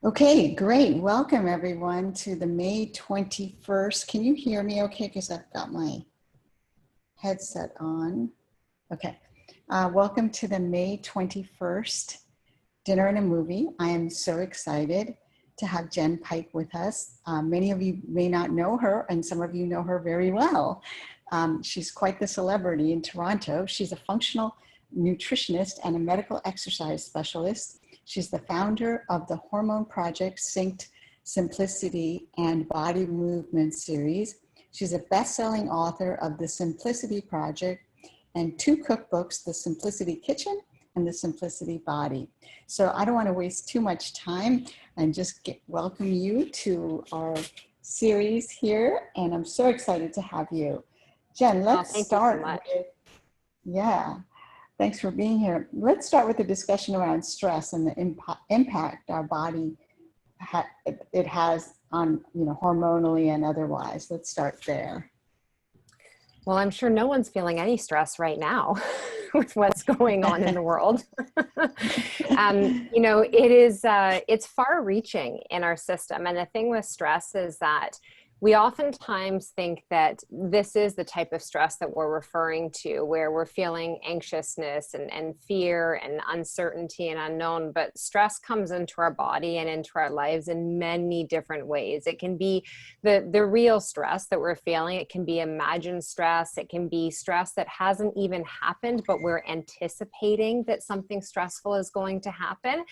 Okay, great. Welcome everyone to the May 21st. Can you hear me okay? Because I've got my headset on. Okay. Welcome to the May 21st Dinner and a Movie. I am so excited to have Jenn Pike with us. Many of you may not know her, and some of you know her very well. She's quite the celebrity in Toronto. She's a functional nutritionist and a medical exercise specialist. She's the founder of the Hormone Project, Synced Simiplicity, and Body Movement series. She's a best-selling author of the Simiplicity Project and 2 cookbooks, The Simiplicity Kitchen and The Simiplicity Body. So I don't want to waste too much time and just welcome you to our series here. And I'm so excited to have you. Jenn, let's start with, thanks for being here. Let's start with a discussion around stress and the impact our body it has on, hormonally and otherwise. Let's start there. Well, I'm sure no one's feeling any stress right now with what's going on in the world. It's far reaching in our system. And the thing with stress is that we oftentimes think that this is the type of stress that we're referring to, where we're feeling anxiousness and fear and uncertainty and unknown. But stress comes into our body and into our lives in many different ways. It can be the real stress that we're feeling. It can be imagined stress. It can be stress that hasn't even happened, but we're anticipating that something stressful is going to happen.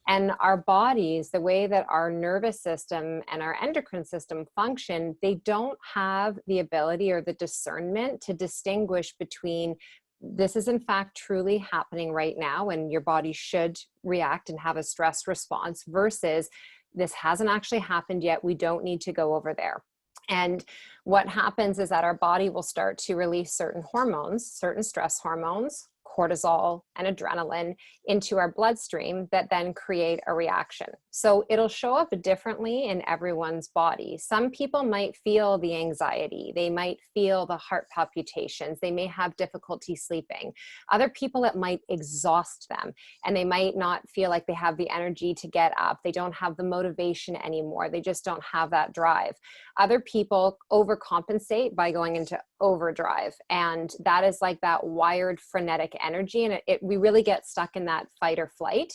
And our bodies, the way that our nervous system and our endocrine system function, they don't have the ability or the discernment to distinguish between this is in fact truly happening right now and your body should react and have a stress response versus this hasn't actually happened yet. We don't need to go over there. And what happens is that our body will start to release certain hormones, certain stress hormones, cortisol and adrenaline into our bloodstream that then create a reaction. So it'll show up differently in everyone's body. Some people might feel the anxiety. They might feel the heart palpitations. They may have difficulty sleeping. Other people, it might exhaust them and they might not feel like they have the energy to get up. They don't have the motivation anymore. They just don't have that drive. Other people overcompensate by going into overdrive. And that is like that wired frenetic energy. And we really get stuck in that fight or flight.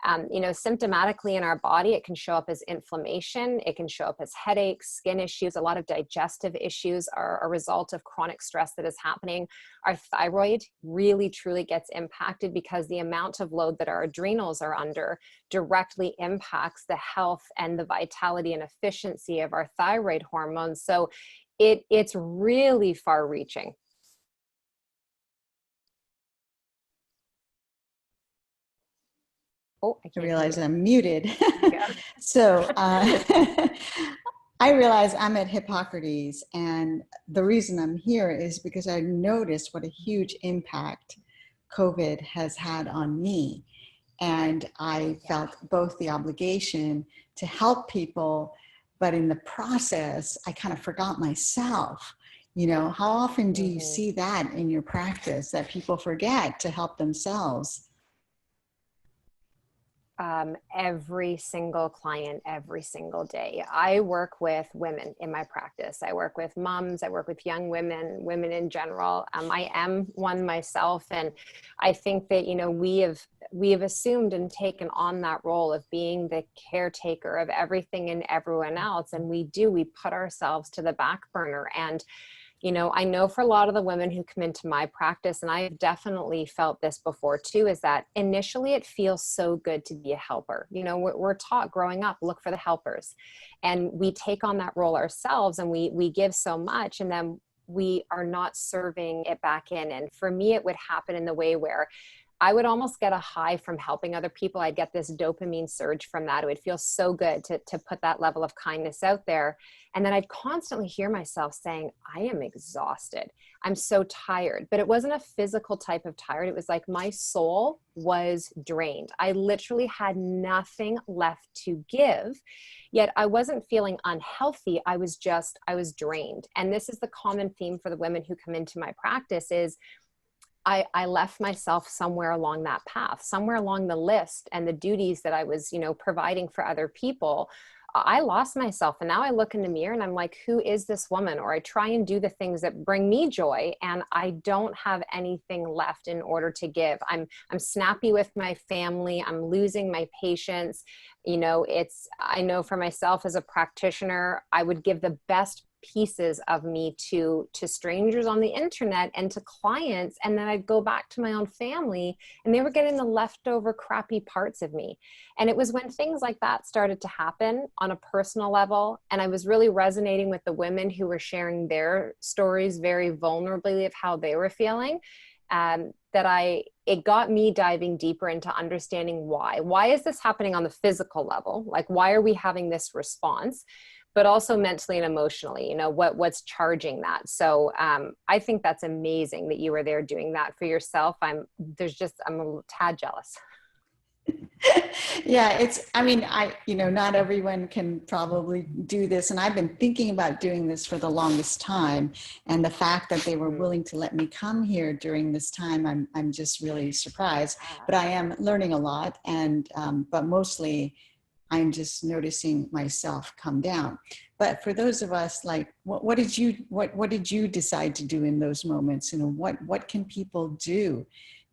Symptomatically in our body, it can show up as inflammation. It can show up as headaches, skin issues. A lot of digestive issues are a result of chronic stress that is happening. Our thyroid really, truly gets impacted because the amount of load that our adrenals are under directly impacts the health and the vitality and efficiency of our thyroid hormones. So it's really far reaching. Oh, I realize I'm muted. So I realize I'm at Hippocrates, and the reason I'm here is because I noticed what a huge impact COVID has had on me. And I felt both the obligation to help people, but in the process, I kind of forgot myself. How often do you see that in your practice, that people forget to help themselves? Every single client, every single day. I work with women in my practice. I work with moms. I work with young women, women in general. I am one myself. And I think that, we have assumed and taken on that role of being the caretaker of everything and everyone else. And we put ourselves to the back burner. And I know for a lot of the women who come into my practice, and I've definitely felt this before too, is that initially it feels so good to be a helper. We're taught growing up, look for the helpers, and we take on that role ourselves and we give so much, and then we are not serving it back in. And for me, it would happen in the way where I would almost get a high from helping other people. I'd get this dopamine surge from that. It would feel so good to put that level of kindness out there. And then I'd constantly hear myself saying, I am exhausted. I'm so tired. But it wasn't a physical type of tired. It was like my soul was drained. I literally had nothing left to give. Yet I wasn't feeling unhealthy. I was drained. And this is the common theme for the women who come into my practice is I left myself somewhere along that path, somewhere along the list and the duties that I was, providing for other people. I lost myself. And now I look in the mirror and I'm like, who is this woman? Or I try and do the things that bring me joy, and I don't have anything left in order to give. I'm snappy with my family. I'm losing my patience. I know for myself as a practitioner, I would give the best pieces of me to strangers on the internet and to clients, and then I'd go back to my own family and they were getting the leftover crappy parts of me. And it was when things like that started to happen on a personal level, and I was really resonating with the women who were sharing their stories very vulnerably of how they were feeling, it got me diving deeper into understanding why is this happening on the physical level? Like, why are we having this response? But also mentally and emotionally, what's charging that. So I think that's amazing that you were there doing that for yourself. I'm a tad jealous. Yeah, not everyone can probably do this. And I've been thinking about doing this for the longest time. And the fact that they were willing to let me come here during this time, I'm just really surprised. But I am learning a lot. And, but mostly I'm just noticing myself come down. But for those of us, like, what did you decide to do in those moments? What can people do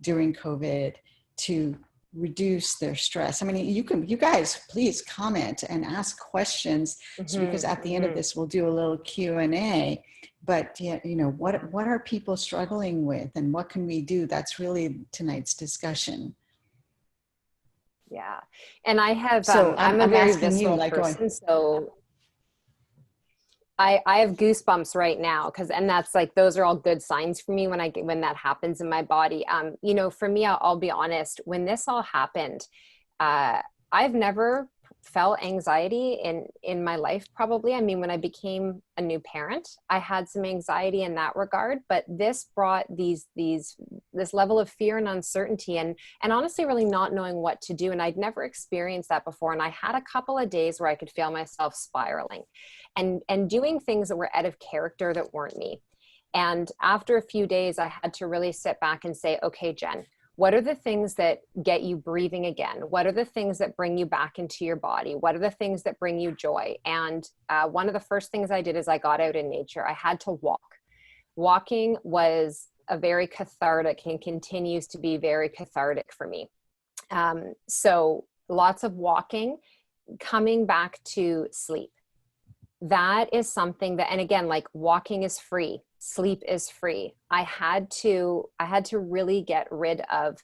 during COVID to reduce their stress? I mean, you guys, please comment and ask questions, because at the end of this, we'll do a little Q&A. But what are people struggling with, and what can we do? That's really tonight's discussion. Yeah. And I have, so I'm a very visceral person. So I have goosebumps right now, and that's like, those are all good signs for me when that happens in my body. For me, I'll be honest, when this all happened, I've never felt anxiety in my life, probably. I mean, when I became a new parent, I had some anxiety in that regard, but this brought this level of fear and uncertainty, and honestly really not knowing what to do. And I'd never experienced that before. And I had a couple of days where I could feel myself spiraling and doing things that were out of character, that weren't me. And after a few days, I had to really sit back and say, okay, Jenn, what are the things that get you breathing again? What are the things that bring you back into your body? What are the things that bring you joy? And one of the first things I did is I got out in nature. I had to walk. Walking was a very cathartic, and continues to be very cathartic for me. So lots of walking, coming back to sleep. That is something that, and again, like, walking is free. Sleep is free. I had to really get rid of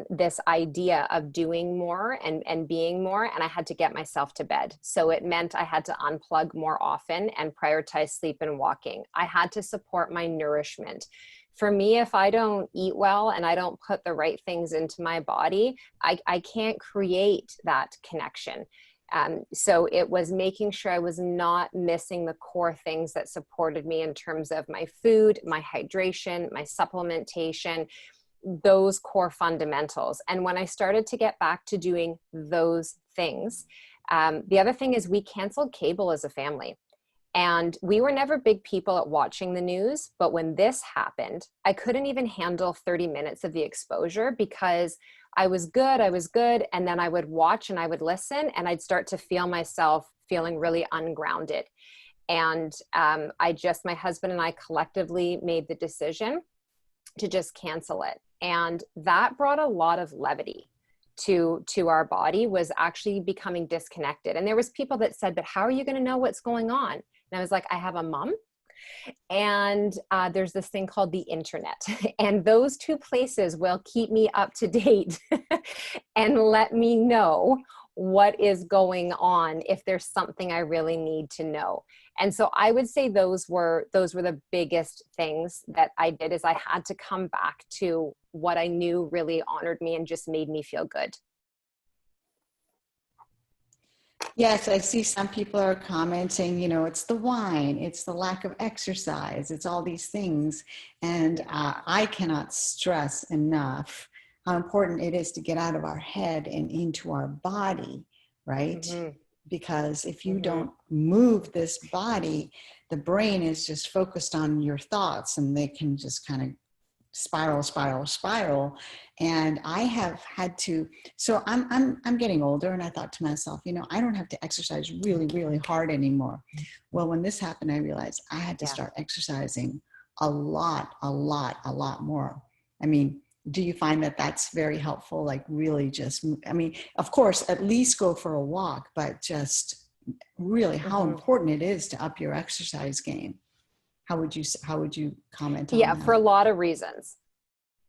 this idea of doing more and being more, and I had to get myself to bed. So it meant I had to unplug more often and prioritize sleep and walking. I had to support my nourishment. For me, if I don't eat well and I don't put the right things into my body, I can't create that connection. So it was making sure I was not missing the core things that supported me in terms of my food, my hydration, my supplementation, those core fundamentals. And when I started to get back to doing those things, the other thing is we canceled cable as a family. And we were never big people at watching the news, but when this happened, I couldn't even handle 30 minutes of the exposure, because I was good. And then I would watch and I would listen, and I'd start to feel myself feeling really ungrounded. And my husband and I collectively made the decision to just cancel it. And that brought a lot of levity to our body, was actually becoming disconnected. And there was people that said, but how are you going to know what's going on? And I was like, I have a mom, and there's this thing called the internet, and those two places will keep me up to date and let me know what is going on if there's something I really need to know. And so I would say those were the biggest things that I did, is I had to come back to what I knew really honored me and just made me feel good. Yes, I see some people are commenting, it's the wine, it's the lack of exercise, it's all these things. And I cannot stress enough how important it is to get out of our head and into our body, right? Mm-hmm. Because if you don't move this body, the brain is just focused on your thoughts, and they can just kind of spiral. And I have had to, so I'm getting older, and I thought to myself, you know, I don't have to exercise really, really hard anymore. Well, when this happened, I realized I had to start exercising a lot more. I mean, do you find that that's very helpful? Like really just, I mean, of course, at least go for a walk, but just really how important it is to up your exercise game. How would you comment on that? For a lot of reasons.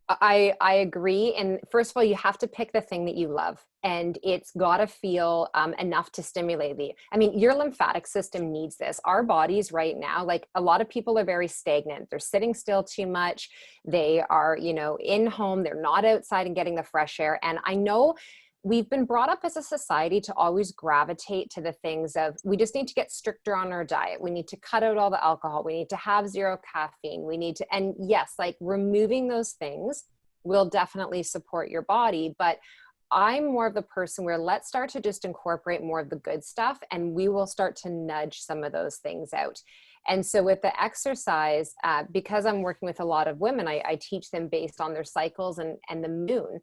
I agree. And first of all, you have to pick the thing that you love, and it's got to feel enough to stimulate the, I mean, your lymphatic system needs this. Our bodies right now, like a lot of people are very stagnant. They're sitting still too much. They are, you know, in home, they're not outside and getting the fresh air. And I know we've been brought up as a society to always gravitate to the things of, we just need to get stricter on our diet. We need to cut out all the alcohol. We need to have zero caffeine. We need to, and yes, like removing those things will definitely support your body. But I'm more of the person where let's start to just incorporate more of the good stuff, and we will start to nudge some of those things out. And so with the exercise, because I'm working with a lot of women, I teach them based on their cycles and the moon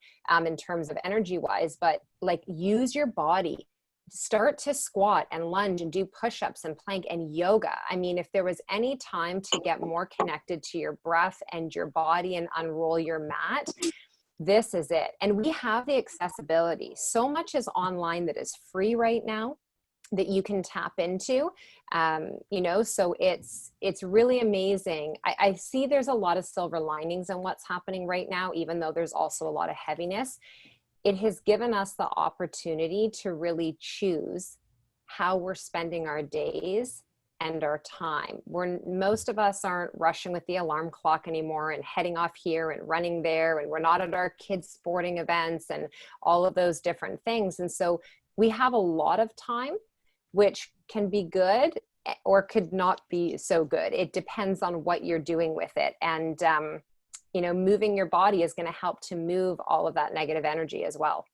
in terms of energy wise, but like use your body, start to squat and lunge and do push-ups and plank and yoga. I mean, if there was any time to get more connected to your breath and your body and unroll your mat, this is it. And we have the accessibility. So much is online that is free right now that you can tap into, you know, so it's really amazing. I see there's a lot of silver linings in what's happening right now, even though there's also a lot of heaviness. It has given us the opportunity to really choose how we're spending our days and our time. Most of us aren't rushing with the alarm clock anymore and heading off here and running there, and we're not at our kids' sporting events and all of those different things. And so we have a lot of time, which can be good or could not be so good. It depends on what you're doing with it. And, you know, moving your body is going to help to move all of that negative energy as well.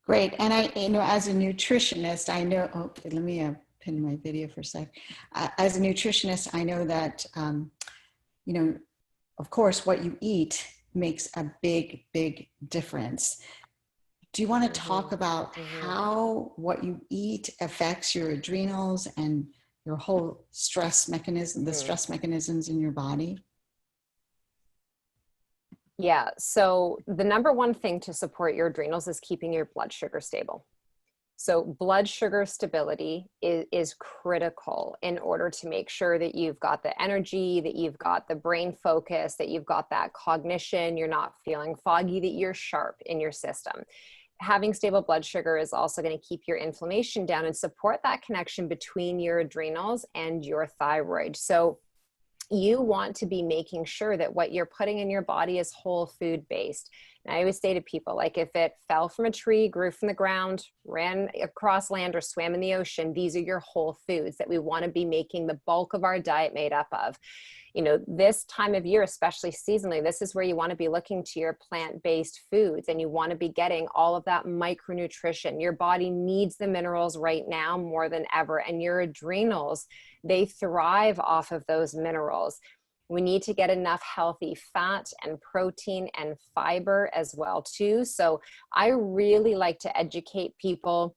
Great. And I, you know, as a nutritionist, I know, oh, let me pin my video for a sec. As a nutritionist, I know that, you know, of course, what you eat makes a big, big difference. Do you want to talk about how what you eat affects your adrenals and your whole stress mechanism, the stress mechanisms in your body? Yeah. So the number one thing to support your adrenals is keeping your blood sugar stable. So blood sugar stability is critical in order to make sure that you've got the energy, that you've got the brain focus, that you've got that cognition, you're not feeling foggy, that you're sharp in your system. Having stable blood sugar is also going to keep your inflammation down and support that connection between your adrenals and your thyroid. So you want to be making sure that what you're putting in your body is whole food based. And I always say to people, like if it fell from a tree, grew from the ground, ran across land, or swam in the ocean, these are your whole foods that we want to be making the bulk of our diet made up of. You know, this time of year, especially seasonally, this is where you want to be looking to your plant-based foods, and you want to be getting all of that micronutrition. Your body needs the minerals right now more than ever, and your adrenals, they thrive off of those minerals. We need to get enough healthy fat and protein and fiber as well too. So I really like to educate people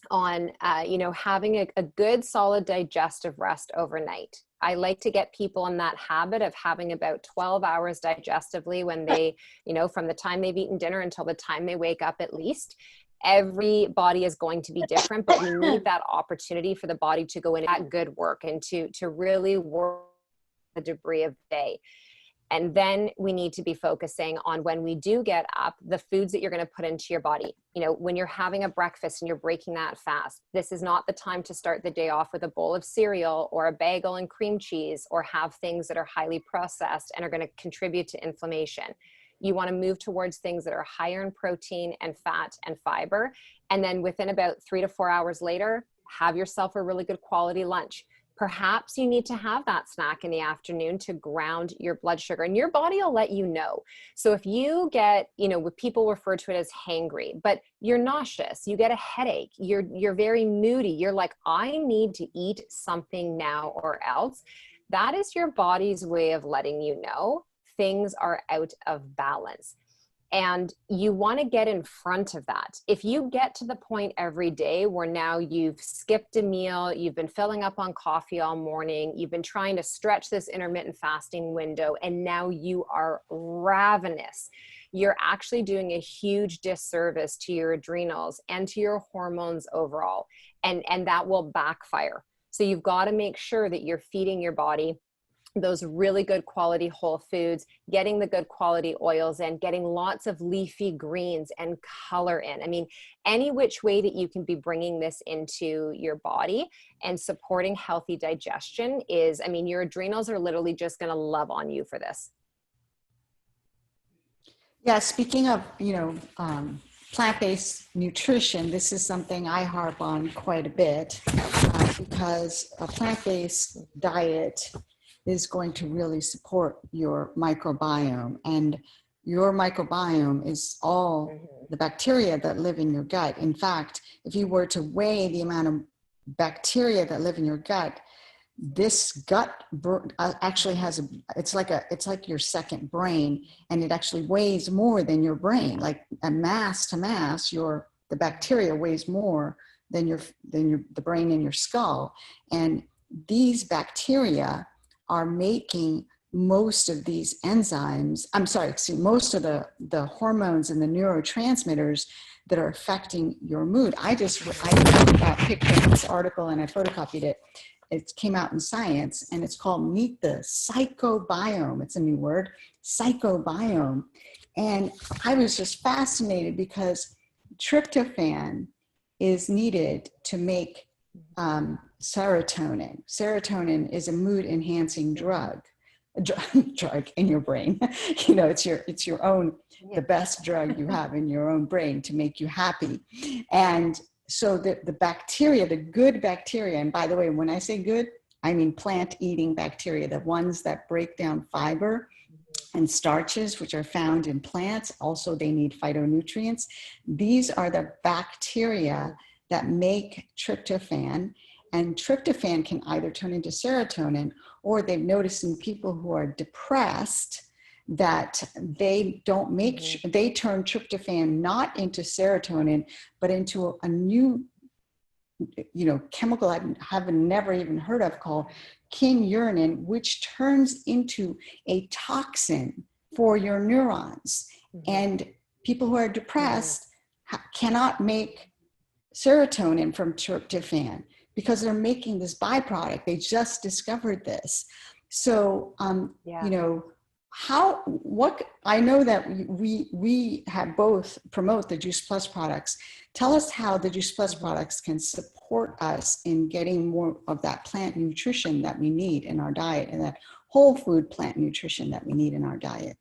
on, you know, having a good solid digestive rest overnight. I like to get people in that habit of having about 12 hours digestively when they, you know, from the time they've eaten dinner until the time they wake up at least. Every body is going to be different, but we need that opportunity for the body to go in that good work and to really work the debris of the day. And then we need to be focusing on, when we do get up, the foods that you're going to put into your body. You know, when you're having a breakfast and you're breaking that fast, this is not the time to start the day off with a bowl of cereal or a bagel and cream cheese, or have things that are highly processed and are going to contribute to inflammation. You want to move towards things that are higher in protein and fat and fiber. And then within about 3 to 4 hours later, have yourself a really good quality lunch. Perhaps you need to have that snack in the afternoon to ground your blood sugar, and your body will let you know. So if you get, you know, what people refer to it as hangry, but you're nauseous, you get a headache, you're very moody, you're like, I need to eat something now or else, that is your body's way of letting you know things are out of balance. And you want to get in front of that. If you get to the point every day where now you've skipped a meal, you've been filling up on coffee all morning, you've been trying to stretch this intermittent fasting window, and now you are ravenous, you're actually doing a huge disservice to your adrenals and to your hormones overall. And that will backfire. So you've got to make sure that you're feeding your body those really good quality whole foods, getting the good quality oils in, getting lots of leafy greens and color in. I mean, any which way that you can be bringing this into your body and supporting healthy digestion is, I mean, your adrenals are literally just going to love on you for this. Yeah, speaking of, plant-based nutrition, this is something I harp on quite a bit because a plant-based diet is going to really support your microbiome. And your microbiome is all the bacteria that live in your gut. In fact, if you were to weigh the amount of bacteria that live in your gut, this gut actually has it's like your second brain, and it actually weighs more than your brain. Like a mass to mass, the bacteria weighs more than the brain in your skull. And these bacteria are making most of these enzymes, most of the hormones and the neurotransmitters that are affecting your mood. I picked up this article and I photocopied it. It came out in Science, and it's called Meet the Psychobiome. It's a new word, psychobiome. And I was just fascinated because tryptophan is needed to make serotonin. Serotonin is a mood enhancing drug in your brain. It's your own, the best drug you have in your own brain to make you happy. And so the bacteria, the good bacteria, and by the way, when I say good, I mean plant eating bacteria, the ones that break down fiber and starches, which are found in plants. Also, they need phytonutrients. These are the bacteria that make tryptophan. And tryptophan can either turn into serotonin, or they've noticed in people who are depressed that they don't make, they turn tryptophan not into serotonin, but into a new, chemical I have never even heard of called kynurenine, which turns into a toxin for your neurons. And people who are depressed cannot make serotonin from tryptophan because they're making this byproduct. They just discovered this. So, I know that we have both promote the Juice Plus products. Tell us how the Juice Plus products can support us in getting more of that plant nutrition that we need in our diet, and that whole food plant nutrition that we need in our diet.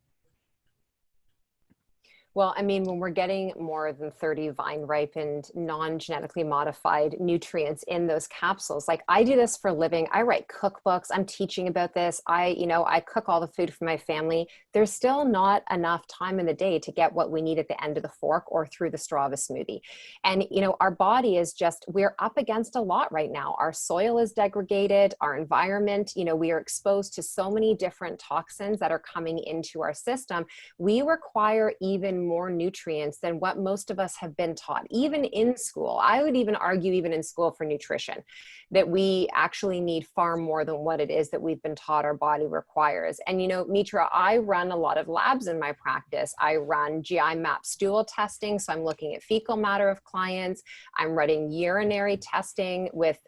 Well, I mean, when we're getting more than 30 vine ripened, non-genetically modified nutrients in those capsules, like I do this for a living. I write cookbooks. I'm teaching about this. I cook all the food for my family. There's still not enough time in the day to get what we need at the end of the fork or through the straw of a smoothie. And, our body is we're up against a lot right now. Our soil is degraded, our environment, we are exposed to so many different toxins that are coming into our system. We require even more nutrients than what most of us have been taught, even in school. I would even argue, even in school for nutrition, that we actually need far more than what it is that we've been taught our body requires. And, Mitra, I run a lot of labs in my practice. I run GI map stool testing. So I'm looking at fecal matter of clients. I'm running urinary testing with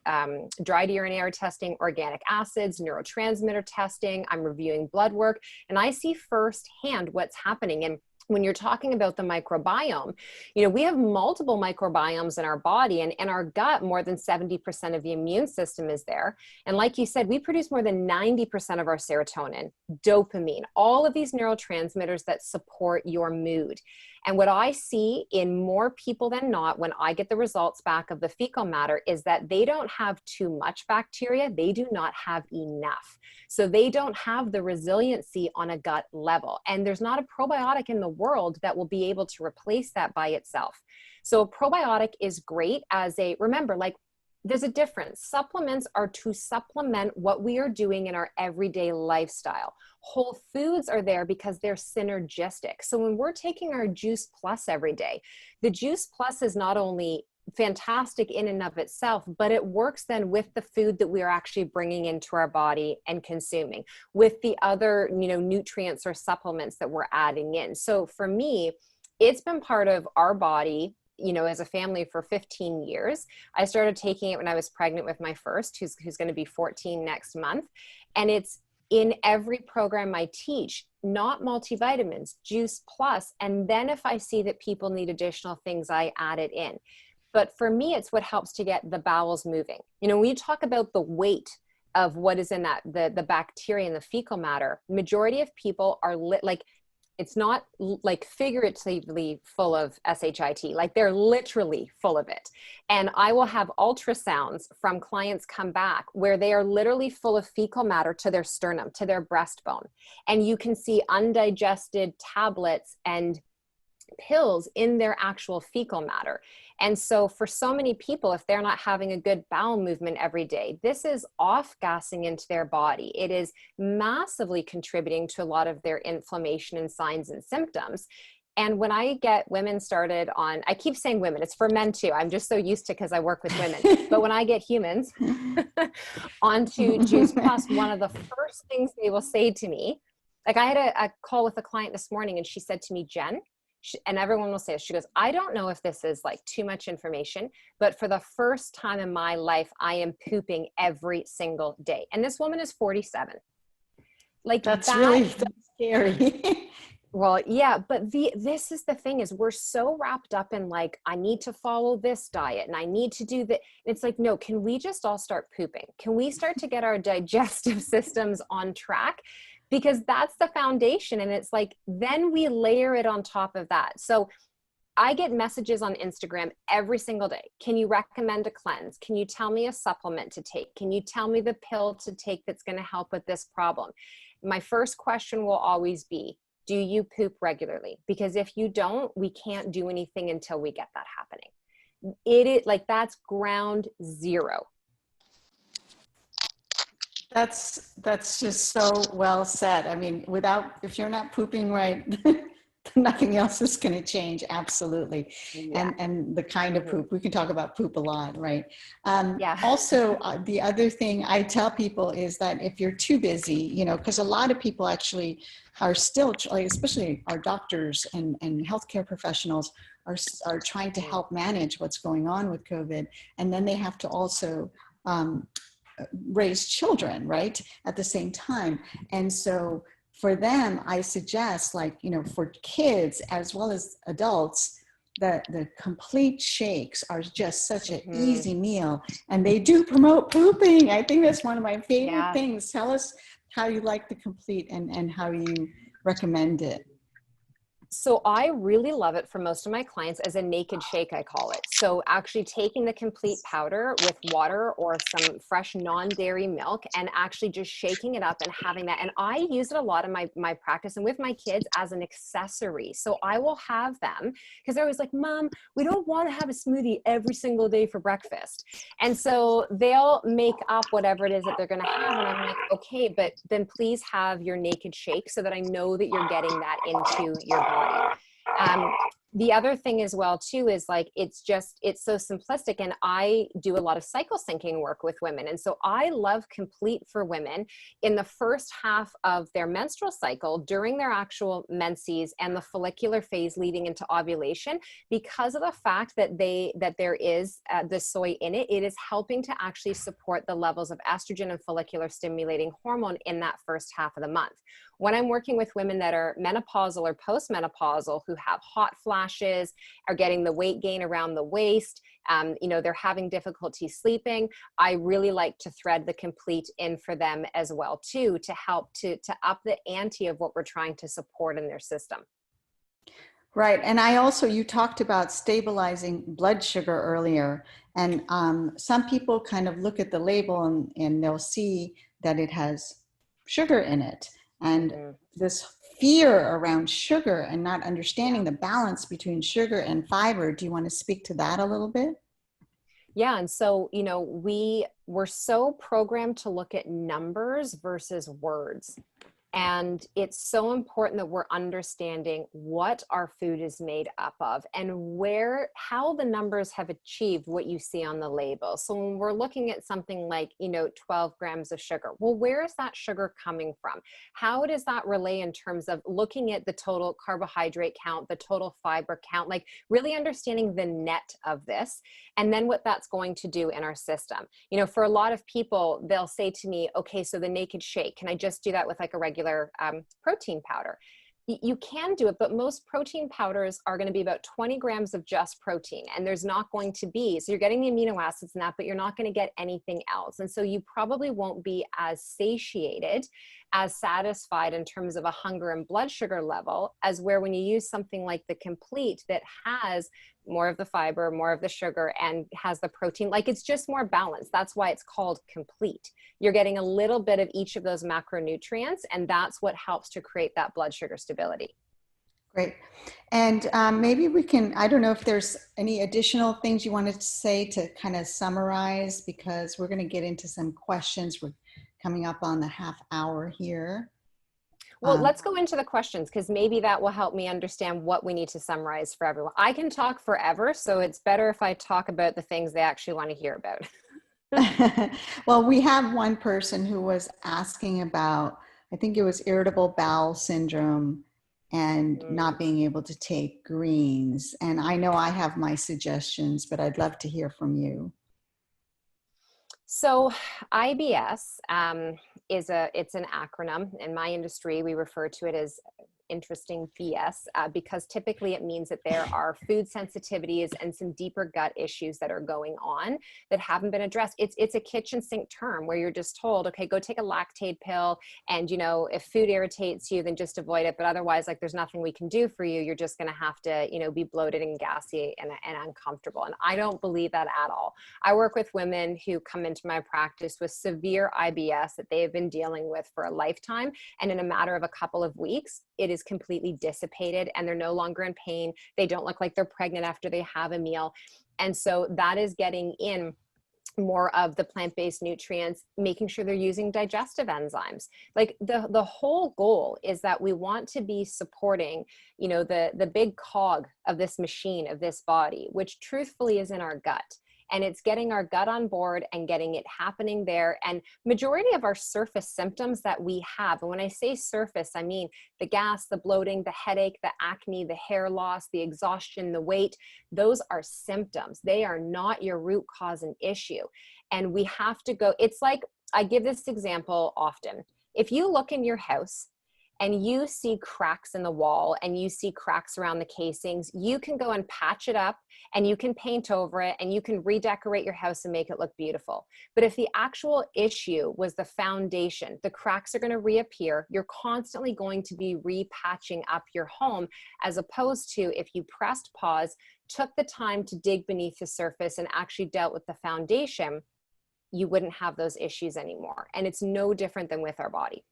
dried urinary testing, organic acids, neurotransmitter testing. I'm reviewing blood work, and I see firsthand what's happening. And when you're talking about the microbiome, we have multiple microbiomes in our body, and in our gut, more than 70% of the immune system is there. And like you said, we produce more than 90% of our serotonin, dopamine, all of these neurotransmitters that support your mood. And what I see in more people than not, when I get the results back of the fecal matter, is that they don't have too much bacteria. They do not have enough. So they don't have the resiliency on a gut level. And there's not a probiotic in the world that will be able to replace that by itself. So a probiotic is great remember, like there's a difference. Supplements are to supplement what we are doing in our everyday lifestyle. Whole foods are there because they're synergistic. So when we're taking our Juice Plus every day, the Juice Plus is not only fantastic in and of itself, but it works then with the food that we are actually bringing into our body and consuming, with the other, nutrients or supplements that we're adding in. So for me, it's been part of our body, as a family for 15 years. I started taking it when I was pregnant with my first, who's going to be 14 next month. And it's in every program I teach, not multivitamins, Juice Plus. And then if I see that people need additional things, I add it in. But for me, it's what helps to get the bowels moving. When you talk about the weight of what is in that, the bacteria and the fecal matter, majority of people are it's not like figuratively full of SHIT, like they're literally full of it. And I will have ultrasounds from clients come back where they are literally full of fecal matter to their sternum, to their breastbone. And you can see undigested tablets and pills in their actual fecal matter. And so for so many people, if they're not having a good bowel movement every day, this is off-gassing into their body. It is massively contributing to a lot of their inflammation and signs and symptoms. And when I get women started on, I keep saying women, it's for men too. I'm just so used to, because I work with women. But when I get humans onto Juice Plus, one of the first things they will say to me, like I had a call with a client this morning and she said to me, Jen, and everyone will say this, she goes, I don't know if this is like too much information, but for the first time in my life, I am pooping every single day. And this woman is 47. Like that's really scary. Well, yeah, but this is the thing is we're so wrapped up in like, I need to follow this diet and I need to do that. It's like, no, can we just all start pooping? Can we start to get our digestive systems on track? Because that's the foundation. And it's like, then we layer it on top of that. So I get messages on Instagram every single day. Can you recommend a cleanse? Can you tell me a supplement to take? Can you tell me the pill to take that's going to help with this problem? My first question will always be, do you poop regularly? Because if you don't, we can't do anything until we get that happening. It is like, that's ground zero. That's just so well said. I mean, if you're not pooping right, nothing else is going to change. Absolutely. Yeah. And the kind of poop, we can talk about poop a lot, right? Yeah. Also, the other thing I tell people is that if you're too busy, because a lot of people actually are still, like, especially our doctors and healthcare professionals are trying to help manage what's going on with COVID. And then they have to also, raise children, right, at the same time. And so for them, I suggest, like, for kids as well as adults, that the complete shakes are just such an easy meal, and they do promote pooping. I think that's one of my favorite things. Tell us how you like the complete and how you recommend it. So I really love it for most of my clients as a naked shake, I call it. So actually taking the complete powder with water or some fresh non-dairy milk and actually just shaking it up and having that. And I use it a lot in my practice and with my kids as an accessory. So I will have them because they're always like, Mom, we don't want to have a smoothie every single day for breakfast. And so they'll make up whatever it is that they're going to have. And I'm like, okay, but then please have your naked shake so that I know that you're getting that into your body. The other thing as well too is like, it's so simplistic, and I do a lot of cycle syncing work with women. And so I love Complete for women in the first half of their menstrual cycle, during their actual menses and the follicular phase leading into ovulation, because of the fact that there is the soy in it. It is helping to actually support the levels of estrogen and follicular stimulating hormone in that first half of the month. When I'm working with women that are menopausal or postmenopausal who have hot flashes, are getting the weight gain around the waist, they're having difficulty sleeping, I really like to thread the Complete in for them as well too, to help to up the ante of what we're trying to support in their system. Right. And you talked about stabilizing blood sugar earlier. And some people kind of look at the label and they'll see that it has sugar in it. And this fear around sugar and not understanding the balance between sugar and fiber. Do you want to speak to that a little bit? Yeah. And so, we were so programmed to look at numbers versus words. And it's so important that we're understanding what our food is made up of and how the numbers have achieved what you see on the label. So when we're looking at something like, 12 grams of sugar, well, where is that sugar coming from? How does that relay in terms of looking at the total carbohydrate count, the total fiber count, like really understanding the net of this, and then what that's going to do in our system. For a lot of people, they'll say to me, okay, so the naked shake, can I just do that with like a regular protein powder? You can do it, but most protein powders are going to be about 20 grams of just protein, and there's not going to be, so you're getting the amino acids in that, but you're not going to get anything else. And so you probably won't be as satiated, as satisfied in terms of a hunger and blood sugar level as where when you use something like the Complete that has more of the fiber, more of the sugar, and has the protein, like it's just more balanced. That's why it's called Complete. You're getting a little bit of each of those macronutrients, and that's what helps to create that blood sugar stability. Great. And maybe we can, I don't know if there's any additional things you wanted to say to kind of summarize, because we're going to get into some questions. We're coming up on the half hour here. Well, let's go into the questions, because maybe that will help me understand what we need to summarize for everyone. I can talk forever, so it's better if I talk about the things they actually want to hear about. Well, we have one person who was asking about, I think it was irritable bowel syndrome and not being able to take greens. And I know I have my suggestions, but I'd love to hear from you. So IBS it's an acronym. In my industry, we refer to it as interesting BS because typically it means that there are food sensitivities and some deeper gut issues that are going on that haven't been addressed. It's a kitchen sink term where you're just told, okay, go take a Lactaid pill, and if food irritates you, then just avoid it. But otherwise, like, there's nothing we can do for you. You're just going to have to be bloated and gassy and uncomfortable. And I don't believe that at all. I work with women who come into my practice with severe IBS that they have been dealing with for a lifetime, and in a matter of a couple of weeks, it is completely dissipated and they're no longer in pain. They don't look like they're pregnant after they have a meal. And so that is getting in more of the plant-based nutrients, making sure they're using digestive enzymes. Like the whole goal is that we want to be supporting, the big cog of this machine, of this body, which truthfully is in our gut. And it's getting our gut on board and getting it happening there. And majority of our surface symptoms that we have, and when I say surface, I mean the gas, the bloating, the headache, the acne, the hair loss, the exhaustion, the weight, those are symptoms. They are not your root cause and issue. And we have to go, it's like, I give this example often. If you look in your house and you see cracks in the wall and you see cracks around the casings, you can go and patch it up and you can paint over it and you can redecorate your house and make it look beautiful. But if the actual issue was the foundation, the cracks are going to reappear. You're constantly going to be repatching up your home, as opposed to if you pressed pause, took the time to dig beneath the surface and actually dealt with the foundation, you wouldn't have those issues anymore. And it's no different than with our body.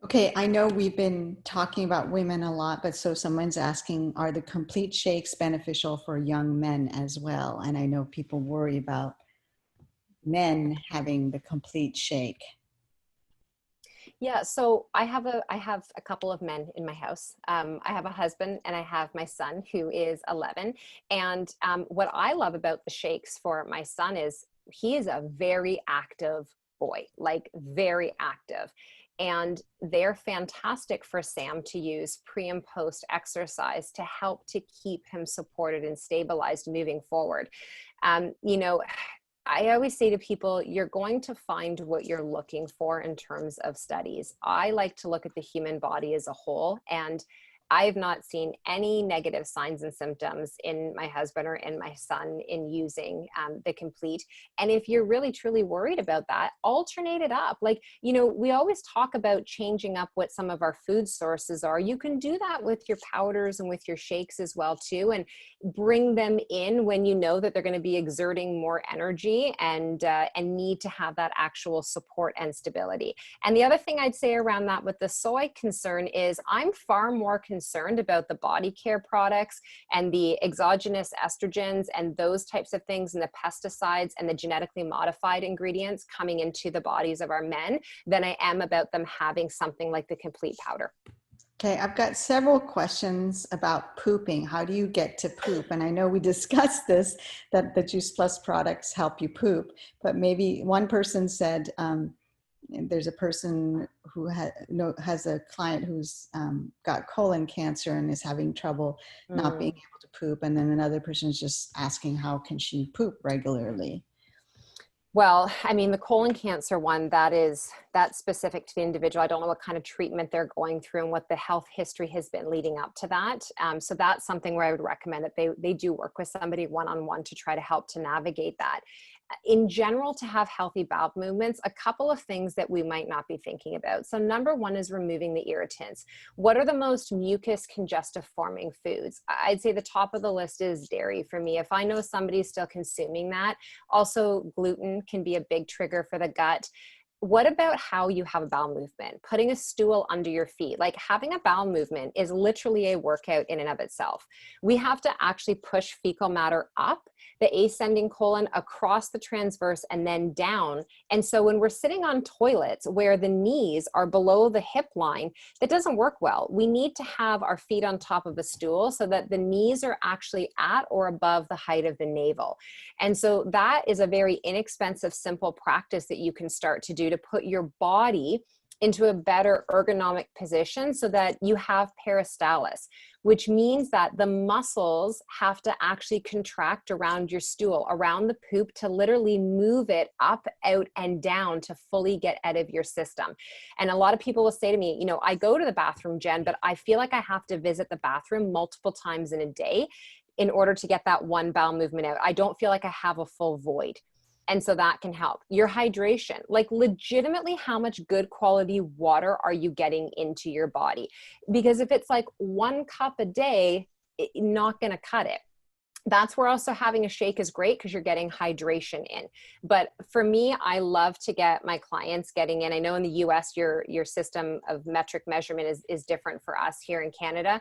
Okay, I know we've been talking about women a lot, but so someone's asking, are the Complete shakes beneficial for young men as well? And I know people worry about men having the Complete shake. Yeah, so I have a couple of men in my house. I have a husband and I have my son who is 11. And what I love about the shakes for my son is he is a very active boy, like very active. And they're fantastic for Sam to use pre and post exercise to help to keep him supported and stabilized moving forward. I always say to people, you're going to find what you're looking for in terms of studies. I like to look at the human body as a whole, and I've not seen any negative signs and symptoms in my husband or in my son in using the Complete. And if you're really truly worried about that, alternate it up. Like, we always talk about changing up what some of our food sources are. You can do that with your powders and with your shakes as well too, and bring them in when you know that they're going to be exerting more energy and need to have that actual support and stability. And the other thing I'd say around that with the soy concern is I'm far more concerned concerned about the body care products and the exogenous estrogens and those types of things and the pesticides and the genetically modified ingredients coming into the bodies of our men than I am about them having something like the complete powder. Okay, I've got several questions about pooping. How do you get to poop? And I know we discussed this, that the Juice Plus products help you poop, but maybe one person said, there's a person who has a client who's got colon cancer and is having trouble not being able to poop. And then another person is just asking, how can she poop regularly? Well, I mean, the colon cancer one, that's specific to the individual. I don't know what kind of treatment they're going through and what the health history has been leading up to that. So that's something where I would recommend that they do work with somebody one-on-one to try to help to navigate that. In general, to have healthy bowel movements, a couple of things that we might not be thinking about. So number one is removing the irritants. What are the most mucus congestive forming foods? I'd say the top of the list is dairy for me. If I know somebody's still consuming that, also gluten can be a big trigger for the gut. What about how you have a bowel movement? Putting a stool under your feet, like having a bowel movement is literally a workout in and of itself. We have to actually push fecal matter up the ascending colon across the transverse and then down. And so when we're sitting on toilets where the knees are below the hip line, that doesn't work well. We need to have our feet on top of a stool so that the knees are actually at or above the height of the navel. And so that is a very inexpensive, simple practice that you can start to do to put your body into a better ergonomic position so that you have peristalsis, which means that the muscles have to actually contract around your stool, around the poop, to literally move it up, out, and down to fully get out of your system. And a lot of people will say to me, I go to the bathroom, Jen, but I feel like I have to visit the bathroom multiple times in a day in order to get that one bowel movement out. I don't feel like I have a full void. And so that can help. Your hydration, like legitimately how much good quality water are you getting into your body? Because if it's like 1 cup a day, not going to cut it. That's where also having a shake is great because you're getting hydration in. But for me, I love to get my clients getting in. I know in the US, your system of metric measurement is different for us here in Canada.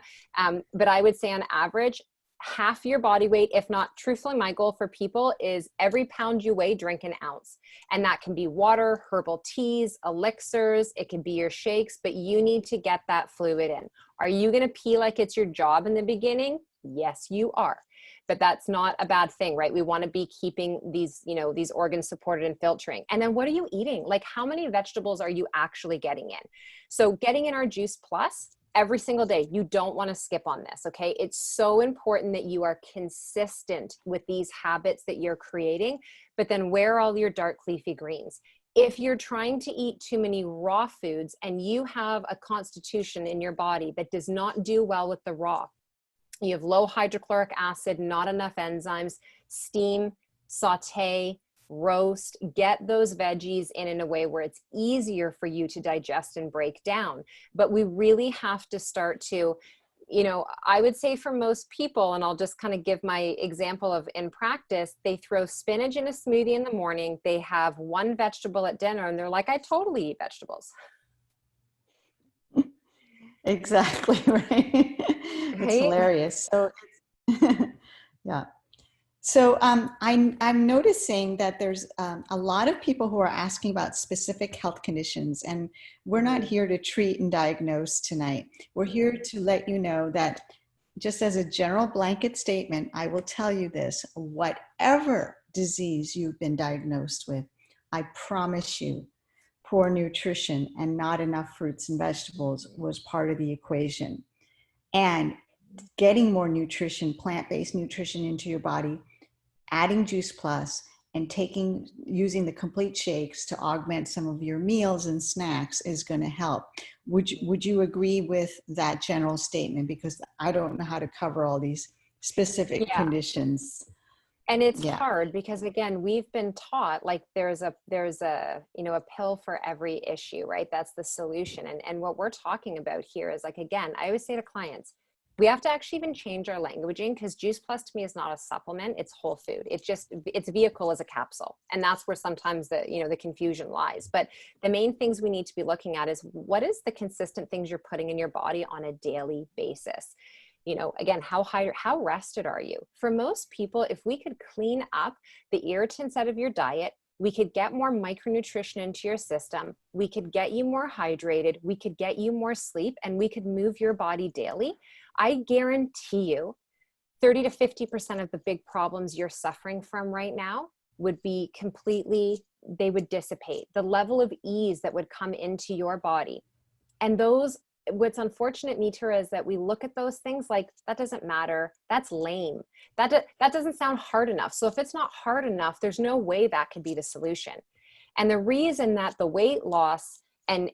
But I would say on average, half your body weight, if not, truthfully, my goal for people is every pound you weigh, drink an ounce. And that can be water, herbal teas, elixirs, it can be your shakes, but you need to get that fluid in. Are you going to pee like it's your job in the beginning? Yes, you are. But that's not a bad thing, right? We want to be keeping these, these organs supported and filtering. And then what are you eating? Like how many vegetables are you actually getting in? So getting in our Juice Plus every single day. You don't want to skip on this, okay? It's so important that you are consistent with these habits that you're creating, but then where are all your dark leafy greens? If you're trying to eat too many raw foods and you have a constitution in your body that does not do well with the raw, you have low hydrochloric acid, not enough enzymes, steam, saute, roast, get those veggies in a way where it's easier for you to digest and break down. But we really have to start to, I would say for most people, and I'll just kind of give my example of in practice, they throw spinach in a smoothie in the morning, they have one vegetable at dinner, and they're like, I totally eat vegetables. Exactly, right? It's hilarious. So, yeah. So I'm noticing that there's a lot of people who are asking about specific health conditions, and we're not here to treat and diagnose tonight. We're here to let you know that just as a general blanket statement, I will tell you this: whatever disease you've been diagnosed with, I promise you, poor nutrition and not enough fruits and vegetables was part of the equation. And getting more nutrition, plant-based nutrition into your body, adding Juice Plus, and using the complete shakes to augment some of your meals and snacks is going to help. Would you agree with that general statement? Because I don't know how to cover all these specific conditions. And it's hard because, again, we've been taught like there's a a pill for every issue, right? That's the solution. And what we're talking about here is, like, again, I always say to clients, We have to actually even change our languaging, because Juice Plus to me is not a supplement, it's whole food. Its vehicle is a capsule. And that's where sometimes the confusion lies. But the main things we need to be looking at is, what is the consistent things you're putting in your body on a daily basis? Again, how rested are you? For most people, if we could clean up the irritants out of your diet, we could get more micronutrition into your system, we could get you more hydrated, we could get you more sleep, and we could move your body daily. I guarantee you 30 to 50% of the big problems you're suffering from right now would be they would dissipate. The level of ease that would come into your body. And what's unfortunate, Mitra, is that we look at those things like, that doesn't matter, that's lame, that doesn't sound hard enough. So if it's not hard enough, there's no way that could be the solution. And the reason that the weight loss and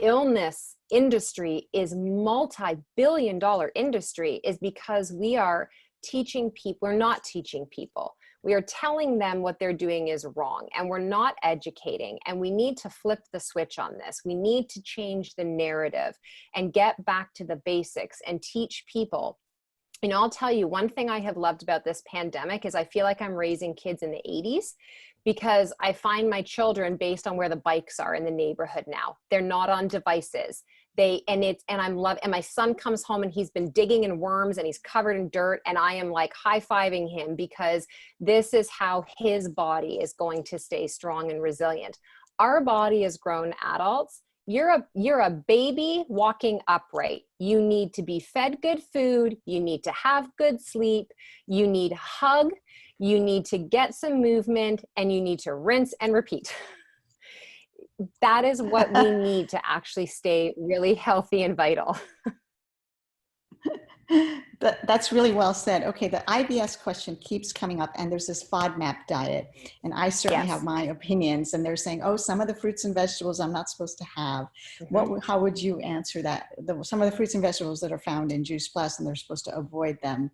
illness industry is multi-billion-dollar industry is because we are teaching people, we're not teaching people. We are telling them what they're doing is wrong, and we're not educating, and we need to flip the switch on this. We need to change the narrative and get back to the basics and teach people. I'll tell you, one thing I have loved about this pandemic is I feel like I'm raising kids in the 80s, because I find my children, based on where the bikes are in the neighborhood now, they're not on devices. And my son comes home and he's been digging in worms and he's covered in dirt, and I am like high-fiving him, because this is how his body is going to stay strong and resilient. Our body as grown adults, you're a baby walking upright. You need to be fed good food. You need to have good sleep. You need a hug. You need to get some movement, and you need to rinse and repeat. That is what we need to actually stay really healthy and vital. That's really well said. Okay, the IBS question keeps coming up, and there's this Fodmap diet, and I certainly have my opinions, and they're saying, oh, some of the fruits and vegetables I'm not supposed to have. How would you answer that? Some of the fruits and vegetables that are found in Juice Plus, and they're supposed to avoid them.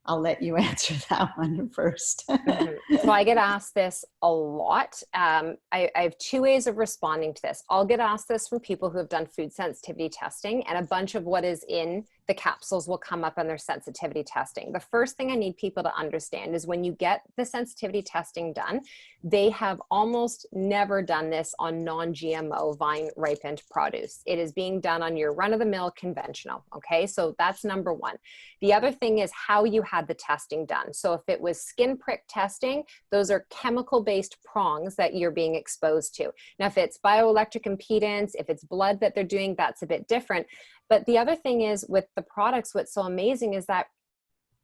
I'll let you answer that one first. So I get asked this a lot. I have two ways of responding to this. I'll get asked this from people who have done food sensitivity testing, and a bunch of what is in the capsules will come up on their sensitivity testing. The first thing I need people to understand is, when you get the sensitivity testing done, they have almost never done this on non-GMO vine ripened produce. It is being done on your run-of-the-mill conventional. Okay, so that's number one. The other thing is how you had the testing done. So if it was skin prick testing, those are chemical-based prongs that you're being exposed to. Now, if it's bioelectric impedance, if it's blood that they're doing, that's a bit different. But the other thing is, with the products, what's so amazing is that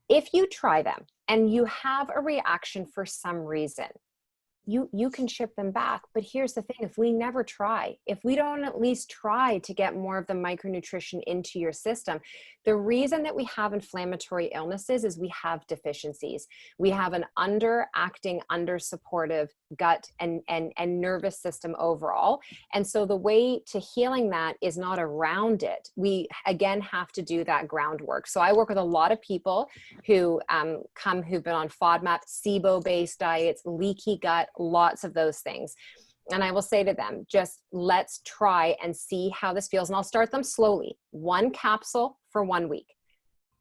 if you try them and you have a reaction for some reason, you can ship them back. But here's the thing, if we never try, if we don't at least try to get more of the micronutrition into your system, the reason that we have inflammatory illnesses is we have deficiencies. We have an underacting, under-supportive gut and nervous system overall. And so the way to healing that is not around it. We, again, have to do that groundwork. So I work with a lot of people who've been on Fodmap, SIBO-based diets, leaky gut, lots of those things. And I will say to them, just let's try and see how this feels. And I'll start them slowly. One capsule for 1 week.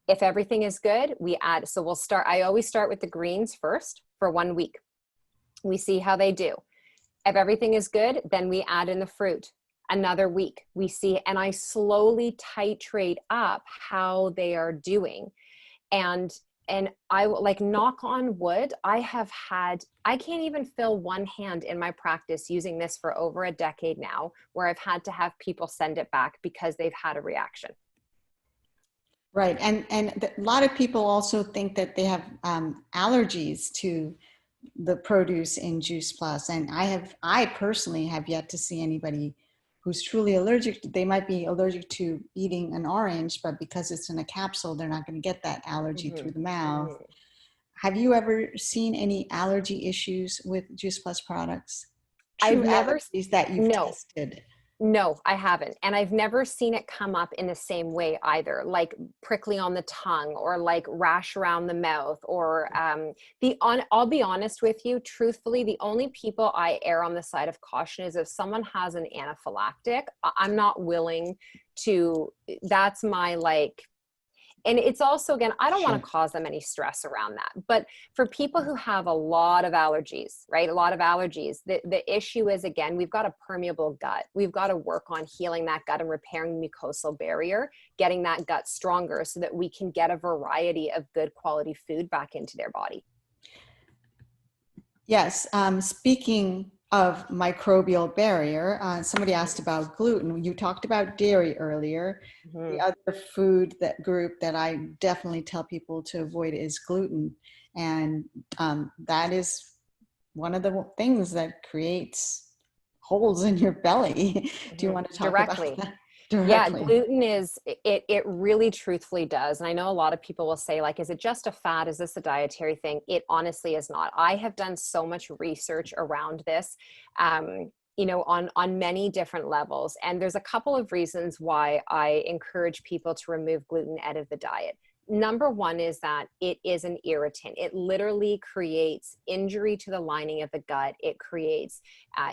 If everything is good, we add. So I always start with the greens first for 1 week. We see how they do. If everything is good, then we add in the fruit. Another week, we see, and I slowly titrate up how they are doing. And I, like, knock on wood, I can't even fill one hand in my practice using this for over a decade now, where I've had to have people send it back because they've had a reaction. Right. And a lot of people also think that they have allergies to the produce in Juice Plus. And I personally have yet to see anybody who's truly allergic. They might be allergic to eating an orange, but because it's in a capsule, they're not going to get that allergy through the mouth. Have you ever seen any allergy issues with Juice Plus products? I've never allergies that you've tested. No, I haven't. And I've never seen it come up in the same way either, like prickly on the tongue or like rash around the mouth or I'll be honest with you, truthfully, the only people I err on the side of caution is if someone has an anaphylactic, I'm not willing to, that's my like, and it's also, again, I don't want to cause them any stress around that. But for people who have a lot of allergies, right? A lot of allergies, the issue is, again, we've got a permeable gut. We've got to work on healing that gut and repairing the mucosal barrier, getting that gut stronger so that we can get a variety of good quality food back into their body. Yes. Speaking of microbial barrier, somebody asked about gluten. You talked about dairy earlier. Mm-hmm. The other food group that I definitely tell people to avoid is gluten. And that is one of the things that creates holes in your belly. Do you want to talk about that? Yeah, Directly. gluten is, it really truthfully does. And I know a lot of people will say, like, is it just a fad? Is this a dietary thing? It honestly is not. I have done so much research around this, you know, on many different levels. And there's a couple of reasons why I encourage people to remove gluten out of the diet. Number one is that it is an irritant. It literally creates injury to the lining of the gut. It creates,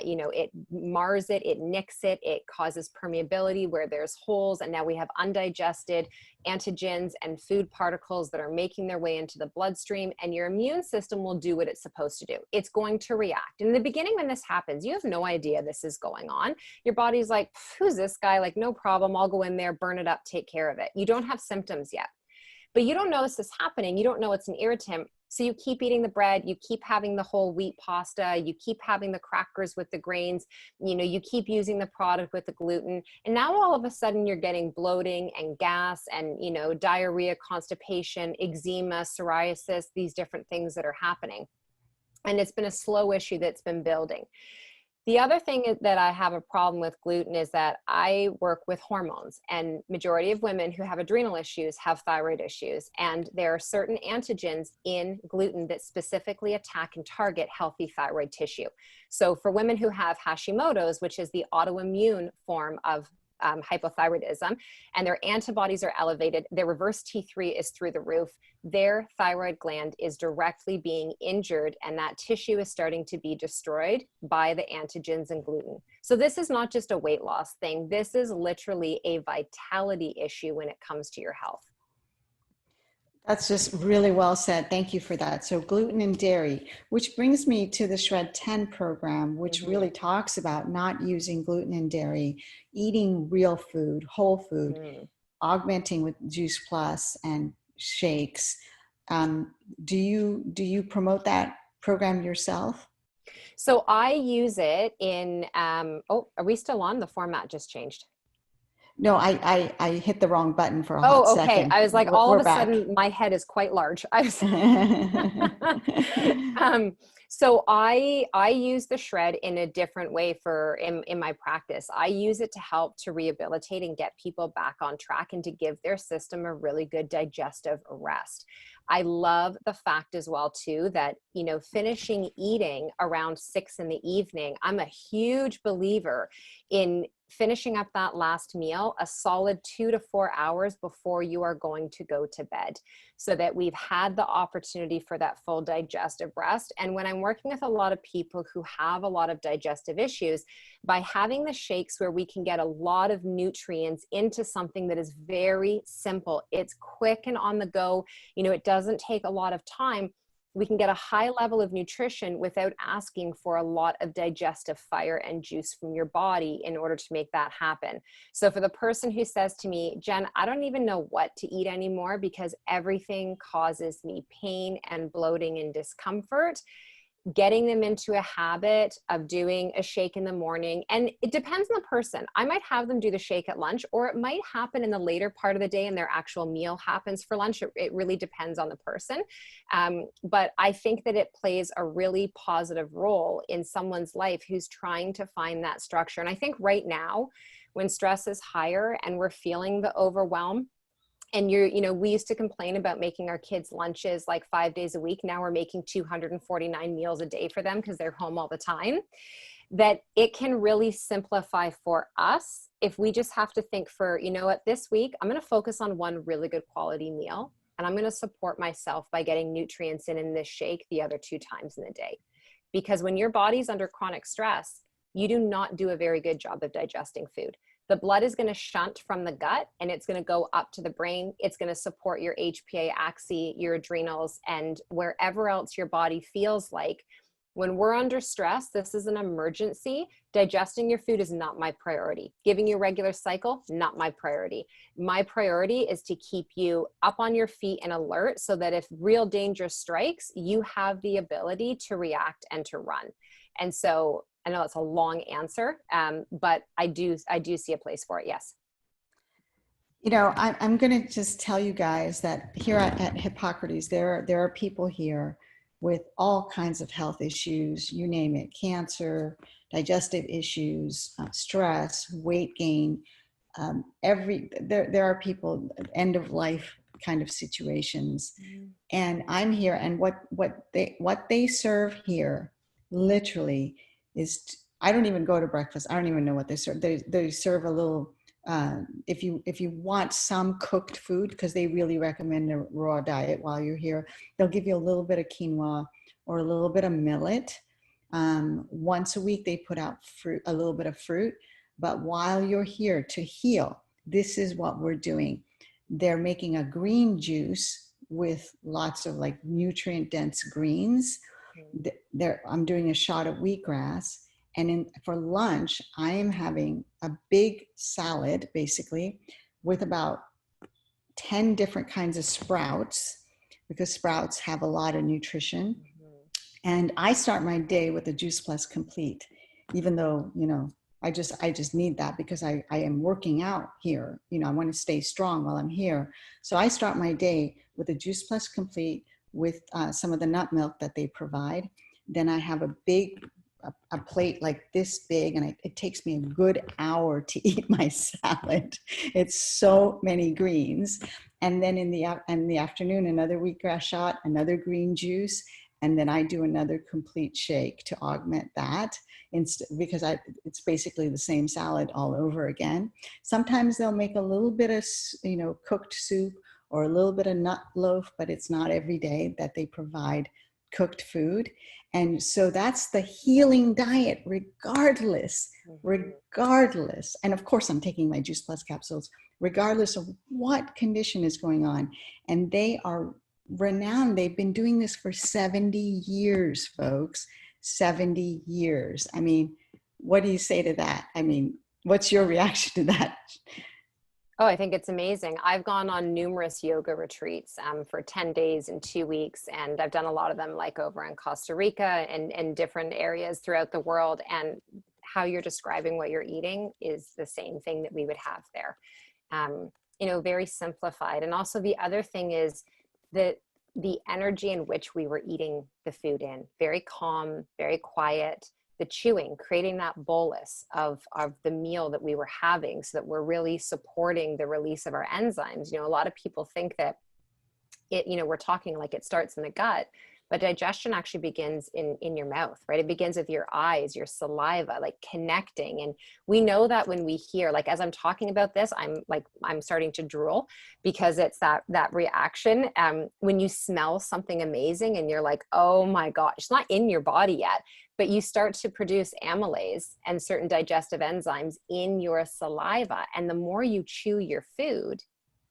you know, it mars it, it nicks it, it causes permeability where there's holes. And now we have undigested antigens and food particles that are making their way into the bloodstream, and your immune system will do what it's supposed to do. It's going to react. In the beginning, when this happens, you have no idea this is going on. Your body's like, who's this guy? Like, no problem. I'll go in there, burn it up, take care of it. You don't have symptoms yet. But you don't know this is happening. You don't know it's an irritant. So you keep eating the bread, you keep having the whole wheat pasta, you keep having the crackers with the grains, you know, you keep using the product with the gluten. And now all of a sudden you're getting bloating and gas and, you know, diarrhea, constipation, eczema, psoriasis, these different things that are happening. And it's been a slow issue that's been building. The other thing that I have a problem with gluten is that I work with hormones, and majority of women who have adrenal issues have thyroid issues. And there are certain antigens in gluten that specifically attack and target healthy thyroid tissue. So for women who have Hashimoto's, which is the autoimmune form of hypothyroidism, and their antibodies are elevated, their reverse T3 is through the roof, their thyroid gland is directly being injured, and that tissue is starting to be destroyed by the antigens in gluten. So this is not just a weight loss thing. This is literally a vitality issue when it comes to your health. That's just really well said. Thank you for that. So gluten and dairy, which brings me to the Shred 10 program, which really talks about not using gluten and dairy, eating real food, whole food, augmenting with Juice Plus and shakes. Do you promote that program yourself? So I use it in, oh, are we still on? The format just changed. No, I hit the wrong button for a hot Okay. second. I was like, all of a back. sudden my head is quite large. I was so I use the shred in a different way in my practice. I use it to help to rehabilitate and get people back on track and to give their system a really good digestive rest. I love the fact as well too that, you know, finishing eating around 6 in the evening, I'm a huge believer in finishing up that last meal a solid 2 to 4 hours before you are going to go to bed, so that we've had the opportunity for that full digestive rest. And when I'm working with a lot of people who have a lot of digestive issues, by having the shakes where we can get a lot of nutrients into something that is very simple, it's quick and on the go, you know, it doesn't take a lot of time, we can get a high level of nutrition without asking for a lot of digestive fire and juice from your body in order to make that happen. So for the person who says to me, Jen, I don't even know what to eat anymore because everything causes me pain and bloating and discomfort, getting them into a habit of doing a shake in the morning. And it depends on the person. I might have them do the shake at lunch, or it might happen in the later part of the day and their actual meal happens for lunch. It really depends on the person. But I think that it plays a really positive role in someone's life who's trying to find that structure. And I think right now, when stress is higher and we're feeling the overwhelm, and you know, we used to complain about making our kids lunches like 5 days a week. Now we're making 249 meals a day for them because they're home all the time. that it can really simplify for us if we just have to think for, you know what, this week, I'm going to focus on one really good quality meal, and I'm going to support myself by getting nutrients in this shake the other 2 times in the day. Because when your body's under chronic stress, you do not do a very good job of digesting food. The blood is going to shunt from the gut and it's going to go up to the brain. It's going to support your HPA axis, your adrenals, and wherever else your body feels like. When we're under stress, this is an emergency. Digesting your food is not my priority. Giving you a regular cycle, not my priority. My priority is to keep you up on your feet and alert so that if real danger strikes, you have the ability to react and to run. And so I know it's a long answer, but I do see a place for it. Yes. You know, I'm going to just tell you guys that here at Hippocrates, there are people here with all kinds of health issues, you name it, cancer, digestive issues, stress, weight gain, there are people, end of life kind of situations. And I'm here, and what they serve here literally is, I don't even go to breakfast. I don't even know what they serve. They serve a little, if you want some cooked food, because they really recommend a raw diet while you're here, they'll give you a little bit of quinoa or a little bit of millet. Once a week, they put out fruit, a little bit of fruit. But while you're here to heal, this is what we're doing. They're making a green juice with lots of like nutrient dense greens. I'm doing a shot of wheatgrass. And for lunch, I am having a big salad, basically, with about 10 different kinds of sprouts, because sprouts have a lot of nutrition. And I start my day with a Juice Plus Complete, even though, you know, I just need that because I am working out here. You know, I want to stay strong while I'm here. So I start my day with a Juice Plus Complete with some of the nut milk that they provide. Then I have a plate like this big, and it takes me a good hour to eat my salad. It's so many greens. And then in the afternoon, another wheatgrass shot, another green juice, and then I do another complete shake to augment that, because it's basically the same salad all over again. Sometimes they'll make a little bit of, you know, cooked soup or a little bit of nut loaf, but it's not every day that they provide cooked food. And so that's the healing diet, regardless. And of course, I'm taking my Juice Plus capsules, regardless of what condition is going on. And they are renowned. They've been doing this for 70 years, folks. 70 years. I mean, what do you say to that? I mean, what's your reaction to that? Oh, I think it's amazing. I've gone on numerous yoga retreats for 10 days and 2 weeks, and I've done a lot of them like over in Costa Rica and different areas throughout the world. And how you're describing what you're eating is the same thing that we would have there. You know, very simplified. And also the other thing is that the energy in which we were eating the food in, very calm, very quiet. The chewing, creating that bolus of the meal that we were having so that we're really supporting the release of our enzymes. You know, a lot of people think that we're talking like it starts in the gut, but digestion actually begins in your mouth, right? It begins with your eyes, your saliva, like connecting. And we know that when we hear, like, as I'm talking about this, I'm starting to drool because it's that reaction. When you smell something amazing and you're like, oh my gosh, it's not in your body yet, but you start to produce amylase and certain digestive enzymes in your saliva. And the more you chew your food,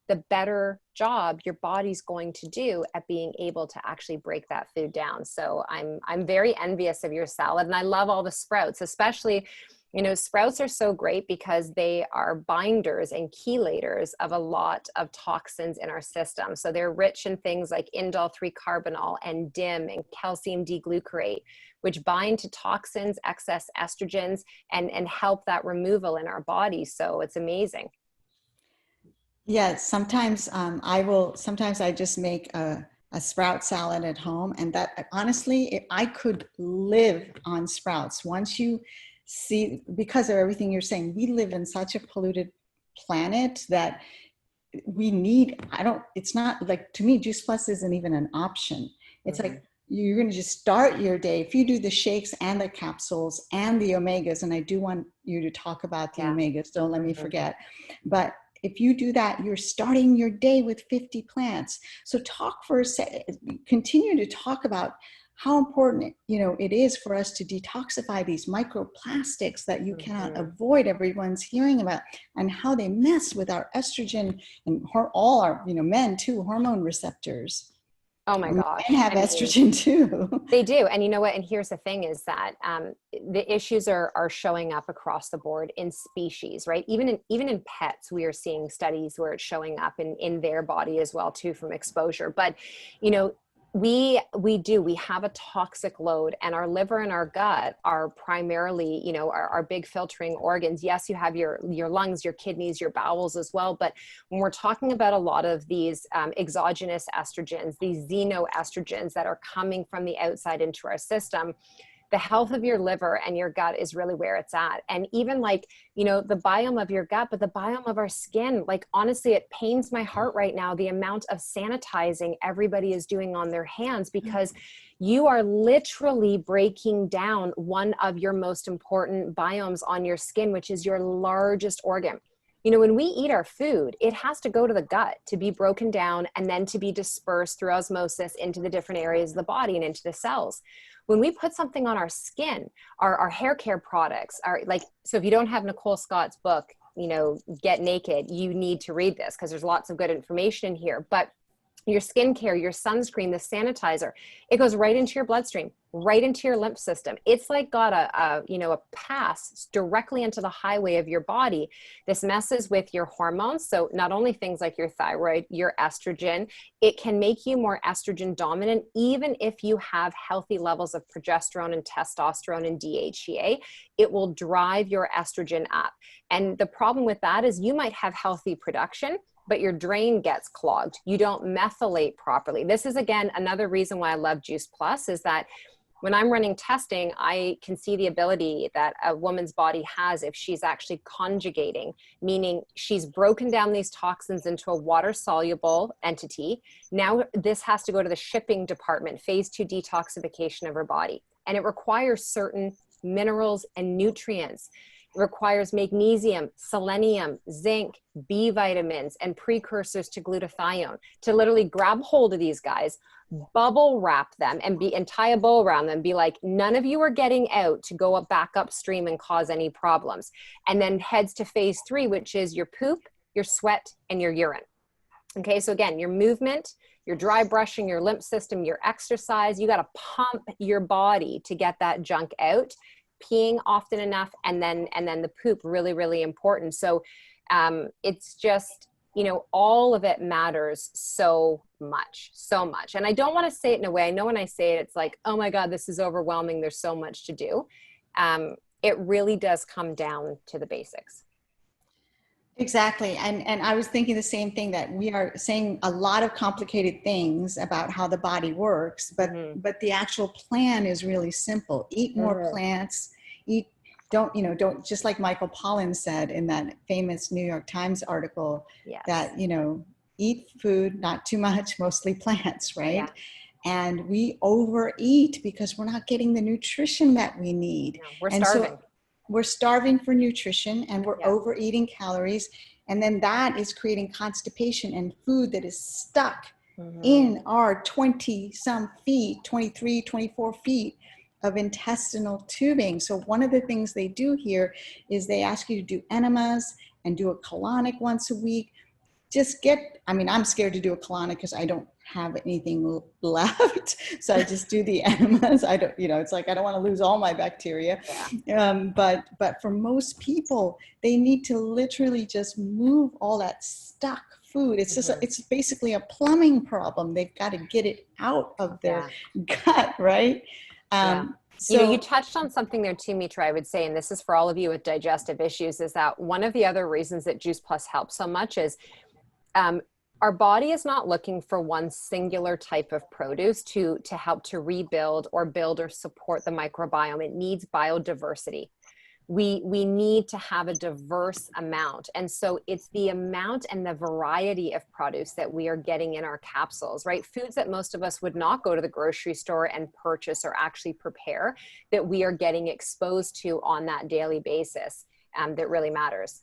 the better job your body's going to do at being able to actually break that food down. So I'm very envious of your salad, and I love all the sprouts, especially, you know, sprouts are so great because they are binders and chelators of a lot of toxins in our system. So they're rich in things like indole 3-carbinol and DIM and calcium D-glucarate, which bind to toxins, excess estrogens, and help that removal in our body. So it's amazing. Yeah, sometimes I just make a sprout salad at home, and that honestly, I could live on sprouts. Once you see, because of everything you're saying, we live in such a polluted planet that we need, it's not like, to me, Juice Plus isn't even an option. It's like, you're going to just start your day. If you do the shakes and the capsules and the omegas, and I do want you to talk about the omegas, don't let me forget. But if you do that, you're starting your day with 50 plants. So continue to talk about how important, it is for us to detoxify these microplastics that you cannot avoid, everyone's hearing about, and how they mess with our estrogen and all our, men too, hormone receptors. Oh my gosh. Men have estrogen too. They do. And you know what? And here's the thing is that the issues are showing up across the board in species, right? Even in pets, we are seeing studies where it's showing up in their body as well too, from exposure. But, we have a toxic load, and our liver and our gut are primarily, our big filtering organs. Yes, you have your lungs, your kidneys, your bowels as well. But when we're talking about a lot of these exogenous estrogens, these xenoestrogens that are coming from the outside into our system, the health of your liver and your gut is really where it's at. And even the biome of your gut, but the biome of our skin, honestly, it pains my heart right now, the amount of sanitizing everybody is doing on their hands, because you are literally breaking down one of your most important biomes on your skin, which is your largest organ. When we eat our food, it has to go to the gut to be broken down and then to be dispersed through osmosis into the different areas of the body and into the cells. When we put something on our skin, our hair care products are so if you don't have Nicole Scott's book, Get Naked, you need to read this because there's lots of good information in here. But your skincare, your sunscreen, the sanitizer, it goes right into your bloodstream, right into your lymph system. It's got a pass directly into the highway of your body. This messes with your hormones. So not only things like your thyroid, your estrogen, it can make you more estrogen dominant, even if you have healthy levels of progesterone and testosterone and DHEA, it will drive your estrogen up. And the problem with that is you might have healthy production, but your drain gets clogged. You don't methylate properly. This is, again, another reason why I love Juice Plus, is that when I'm running testing, I can see the ability that a woman's body has if she's actually conjugating, meaning she's broken down these toxins into a water-soluble entity. Now this has to go to the shipping department, phase 2 detoxification of her body. And it requires certain minerals and nutrients. It requires magnesium, selenium, zinc, B vitamins, and precursors to glutathione to literally grab hold of these guys, bubble wrap them, and tie a bow around them, be like, none of you are getting out to go back upstream and cause any problems. And then heads to phase 3, which is your poop, your sweat, and your urine. Okay, so again, your movement, your dry brushing, your lymph system, your exercise, you got to pump your body to get that junk out. Peeing often enough, and then the poop, really, really important. So it's just, all of it matters so much. And I don't want to say it in a way, I know when I say it, it's like, oh my God, this is overwhelming. There's so much to do. It really does come down to the basics. Exactly. And I was thinking the same thing, that we are saying a lot of complicated things about how the body works, but the actual plan is really simple. Eat more plants, don't, just like Michael Pollan said in that famous New York Times article, that, eat food, not too much, mostly plants, right? Yeah. And we overeat because we're not getting the nutrition that we need. No, we're starving. So we're starving for nutrition, and we're overeating calories. And then that is creating constipation and food that is stuck in our 20-some feet, 23, 24 feet of intestinal tubing. So one of the things they do here is they ask you to do enemas and do a colonic once a week. I'm scared to do a colonic because I don't have anything left. So I just do the enemas. I don't, it's like, I don't want to lose all my bacteria. Yeah. But for most people, they need to literally just move all that stuck food. It's just, it's basically a plumbing problem. They've got to get it out of their gut, right? So, you touched on something there too, Mitra, I would say, and this is for all of you with digestive issues, is that one of the other reasons that Juice Plus helps so much is our body is not looking for one singular type of produce to help to rebuild or build or support the microbiome. It needs biodiversity. we need to have a diverse amount. And so it's the amount and the variety of produce that we are getting in our capsules, right? Foods that most of us would not go to the grocery store and purchase or actually prepare, that we are getting exposed to on that daily basis, that really matters.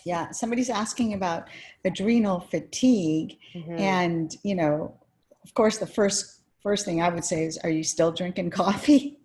Yeah, somebody's asking about adrenal fatigue. And, you know, of course, the first thing I would say is, are you still drinking coffee?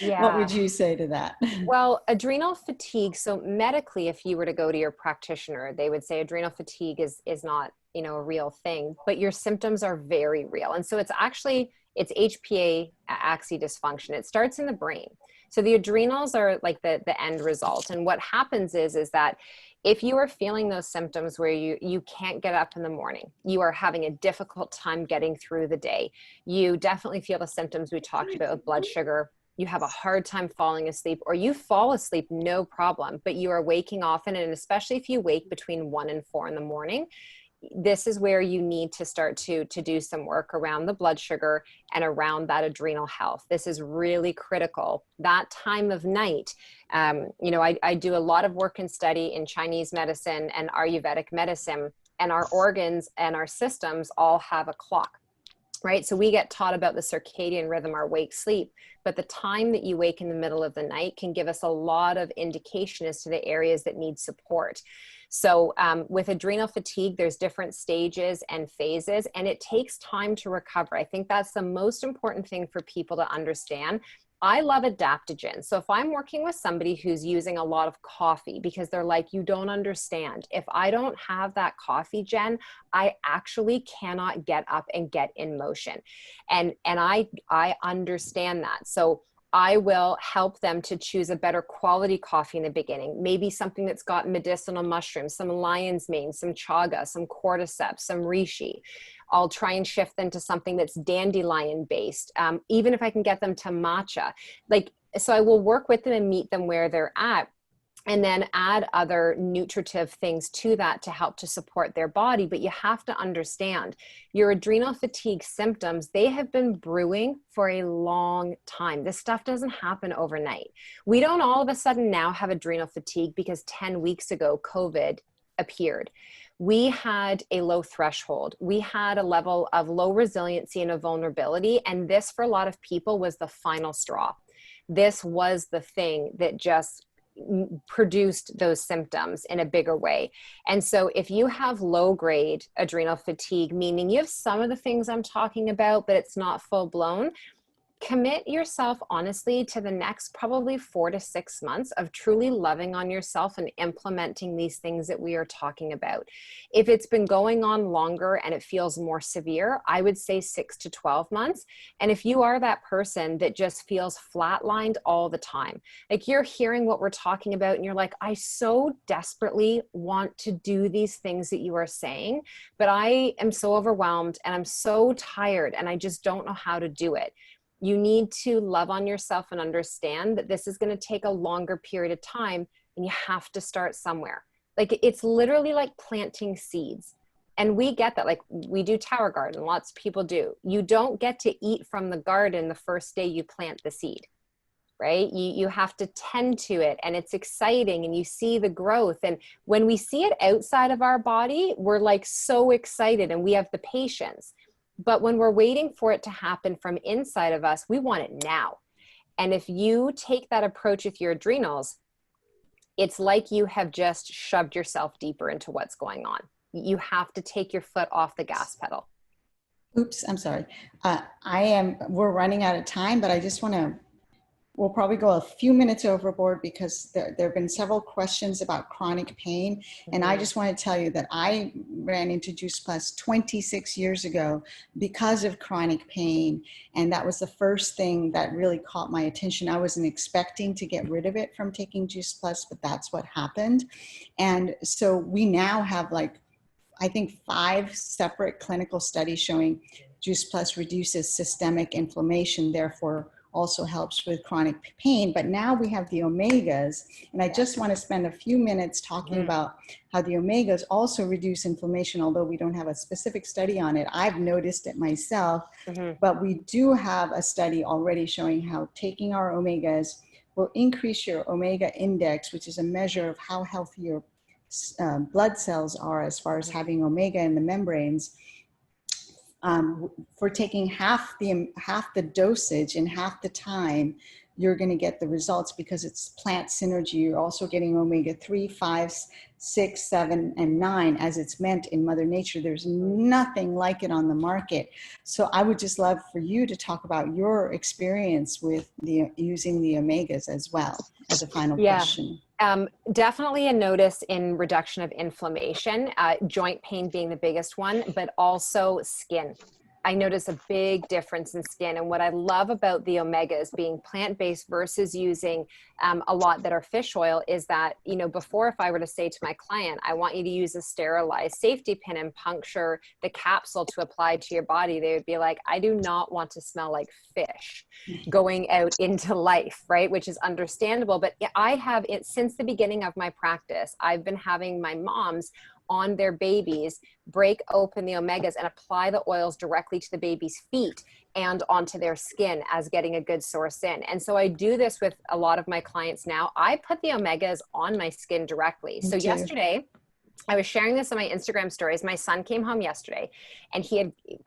What would you say to that? Well, adrenal fatigue. So medically, if you were to go to your practitioner, they would say adrenal fatigue is not, you know, a real thing, but your symptoms are very real. And so it's HPA axis dysfunction. It starts in the brain. So the adrenals are like the end result. And what happens is that if you are feeling those symptoms where you can't get up in the morning, you are having a difficult time getting through the day, you definitely feel the symptoms we talked about with blood sugar, you have a hard time falling asleep, or you fall asleep, no problem, but you are waking often. And especially if you wake between 1 and 4 in the morning, this is where you need to start to do some work around the blood sugar and around that adrenal health. This is really critical. That time of night, you know, I do a lot of work and study in Chinese medicine and Ayurvedic medicine, and our organs and our systems all have a clock, right? So we get taught about the circadian rhythm, our wake sleep, but the time that you wake in the middle of the night can give us a lot of indication as to the areas that need support. So with adrenal fatigue, there's different stages and phases, and it takes time to recover. I think that's the most important thing for people to understand. I love adaptogens. So if I'm working with somebody who's using a lot of coffee because they're like, you don't understand. If I don't have that coffee, Jen, I actually cannot get up and get in motion. And I understand that. So I will help them to choose a better quality coffee in the beginning, maybe something that's got medicinal mushrooms, some lion's mane, some chaga, some cordyceps, some reishi. I'll try and shift them to something that's dandelion based, even if I can get them to matcha. So I will work with them and meet them where they're at, and then add other nutritive things to that to help to support their body. But you have to understand your adrenal fatigue symptoms, they have been brewing for a long time. This stuff doesn't happen overnight. We don't all of a sudden now have adrenal fatigue because 10 weeks ago, COVID appeared. We had a low threshold. We had a level of low resiliency and a vulnerability. And this, for a lot of people, was the final straw. This was the thing that just produced those symptoms in a bigger way. And so if you have low grade adrenal fatigue, meaning you have some of the things I'm talking about, but it's not full blown, commit yourself honestly to the next probably 4 to 6 months of truly loving on yourself and implementing these things that we are talking about. If it's been going on longer and it feels more severe, I would say 6 to 12 months. And if you are that person that just feels flatlined all the time, like you're hearing what we're talking about and you're like, I so desperately want to do these things that you are saying, but I am so overwhelmed and I'm so tired and I just don't know how to do it. You need to love on yourself and understand that this is going to take a longer period of time, and you have to start somewhere. Like it's literally like planting seeds. And we get that, like we do tower garden, lots of people do. You don't get to eat from the garden the first day you plant the seed, right? You have to tend to it, and it's exciting, and you see the growth. And when we see it outside of our body, we're like so excited and we have the patience. But when we're waiting for it to happen from inside of us, we want it now. And if you take that approach with your adrenals, it's like you have just shoved yourself deeper into what's going on. You have to take your foot off the gas pedal. Oops, I'm sorry. We're running out of time, but I just want to, we'll probably go a few minutes overboard because there have been several questions about chronic pain. Mm-hmm. And I just want to tell you that I ran into Juice Plus 26 years ago because of chronic pain. And that was the first thing that really caught my attention. I wasn't expecting to get rid of it from taking Juice Plus, but that's what happened. And so we now have I think 5 separate clinical studies showing Juice Plus reduces systemic inflammation, therefore also helps with chronic pain. But now we have the omegas, and I just want to spend a few minutes talking about how the omegas also reduce inflammation, although we don't have a specific study on it. I've noticed it myself, but we do have a study already showing how taking our omegas will increase your omega index, which is a measure of how healthy your blood cells are as far as having omega in the membranes. For taking half the dosage in half the time, you're going to get the results because it's plant synergy. You're also getting omega-3, 5, 6, 7, and 9 as it's meant in Mother Nature. There's nothing like it on the market. So I would just love for you to talk about your experience with using the omegas as well as a final question. Definitely a notice in reduction of inflammation, joint pain being the biggest one, but also skin. I notice a big difference in skin. And what I love about the omegas being plant-based versus using a lot that are fish oil is that, you know, before, if I were to say to my client, I want you to use a sterilized safety pin and puncture the capsule to apply to your body, they would be like, I do not want to smell like fish going out into life, right? Which is understandable. But I have it since the beginning of my practice. I've been having my moms on their babies break open the omegas and apply the oils directly to the baby's feet and onto their skin as getting a good source in. And so I do this with a lot of my clients now. I put the omegas on my skin directly. So yesterday, I was sharing this on my Instagram stories. My son came home yesterday and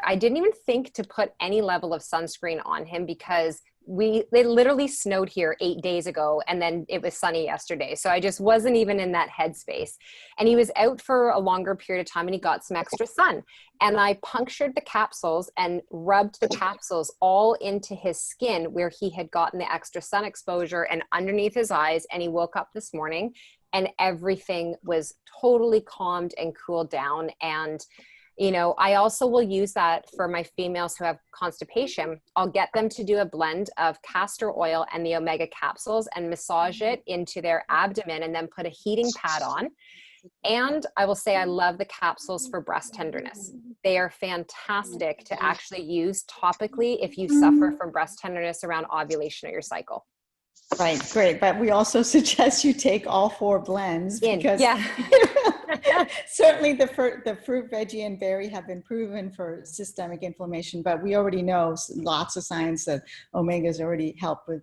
I didn't even think to put any level of sunscreen on him because it literally snowed here 8 days ago and then it was sunny yesterday. So I just wasn't even in that headspace. And he was out for a longer period of time and he got some extra sun. And I punctured the capsules and rubbed the capsules all into his skin where he had gotten the extra sun exposure and underneath his eyes. And he woke up this morning and everything was totally calmed and cooled down. And you know, I also will use that for my females who have constipation. I'll get them to do a blend of castor oil and the omega capsules and massage it into their abdomen and then put a heating pad on. And I will say I love the capsules for breast tenderness. They are fantastic to actually use topically if you suffer from breast tenderness around ovulation or your cycle. Right, great. But we also suggest you take all 4 blends because certainly the fruit, veggie, and berry have been proven for systemic inflammation, but we already know lots of science that omegas already help with,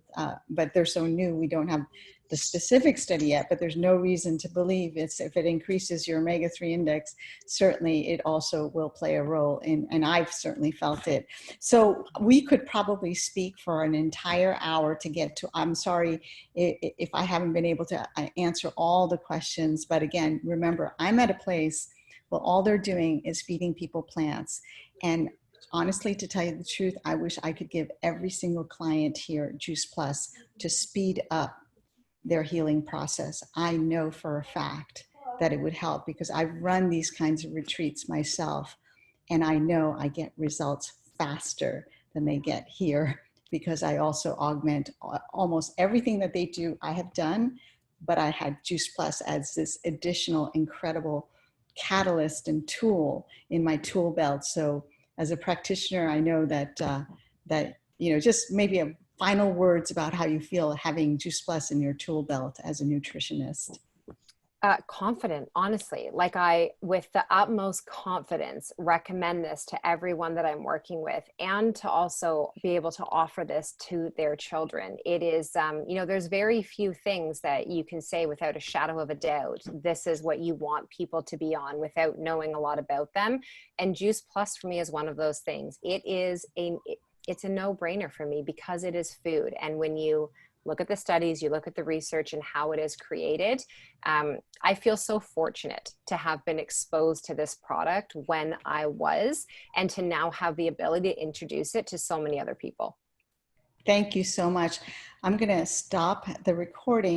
but they're so new, we don't have the specific study yet, but there's no reason to believe if it increases your omega-3 index, certainly it also will play a role in, and I've certainly felt it. So we could probably speak for an entire hour to get to, I'm sorry if I haven't been able to answer all the questions, but again, remember, I'm at a place where all they're doing is feeding people plants. And honestly, to tell you the truth, I wish I could give every single client here Juice Plus to speed up their healing process. I know for a fact that it would help because I've run these kinds of retreats myself, and I know I get results faster than they get here because I also augment almost everything that they do. I have done, but I had Juice Plus as this additional incredible catalyst and tool in my tool belt. So as a practitioner, I know that you know, just maybe a final words about how you feel having Juice Plus in your tool belt as a nutritionist. Confident, honestly, like I, with the utmost confidence, recommend this to everyone that I'm working with and to also be able to offer this to their children. It is, you know, there's very few things that you can say without a shadow of a doubt. This is what you want people to be on without knowing a lot about them. And Juice Plus for me is one of those things. It's a no-brainer for me because it is food. And when you look at the studies, you look at the research and how it is created, I feel so fortunate to have been exposed to this product when I was, and to now have the ability to introduce it to so many other people. Thank you so much. I'm going to stop the recording.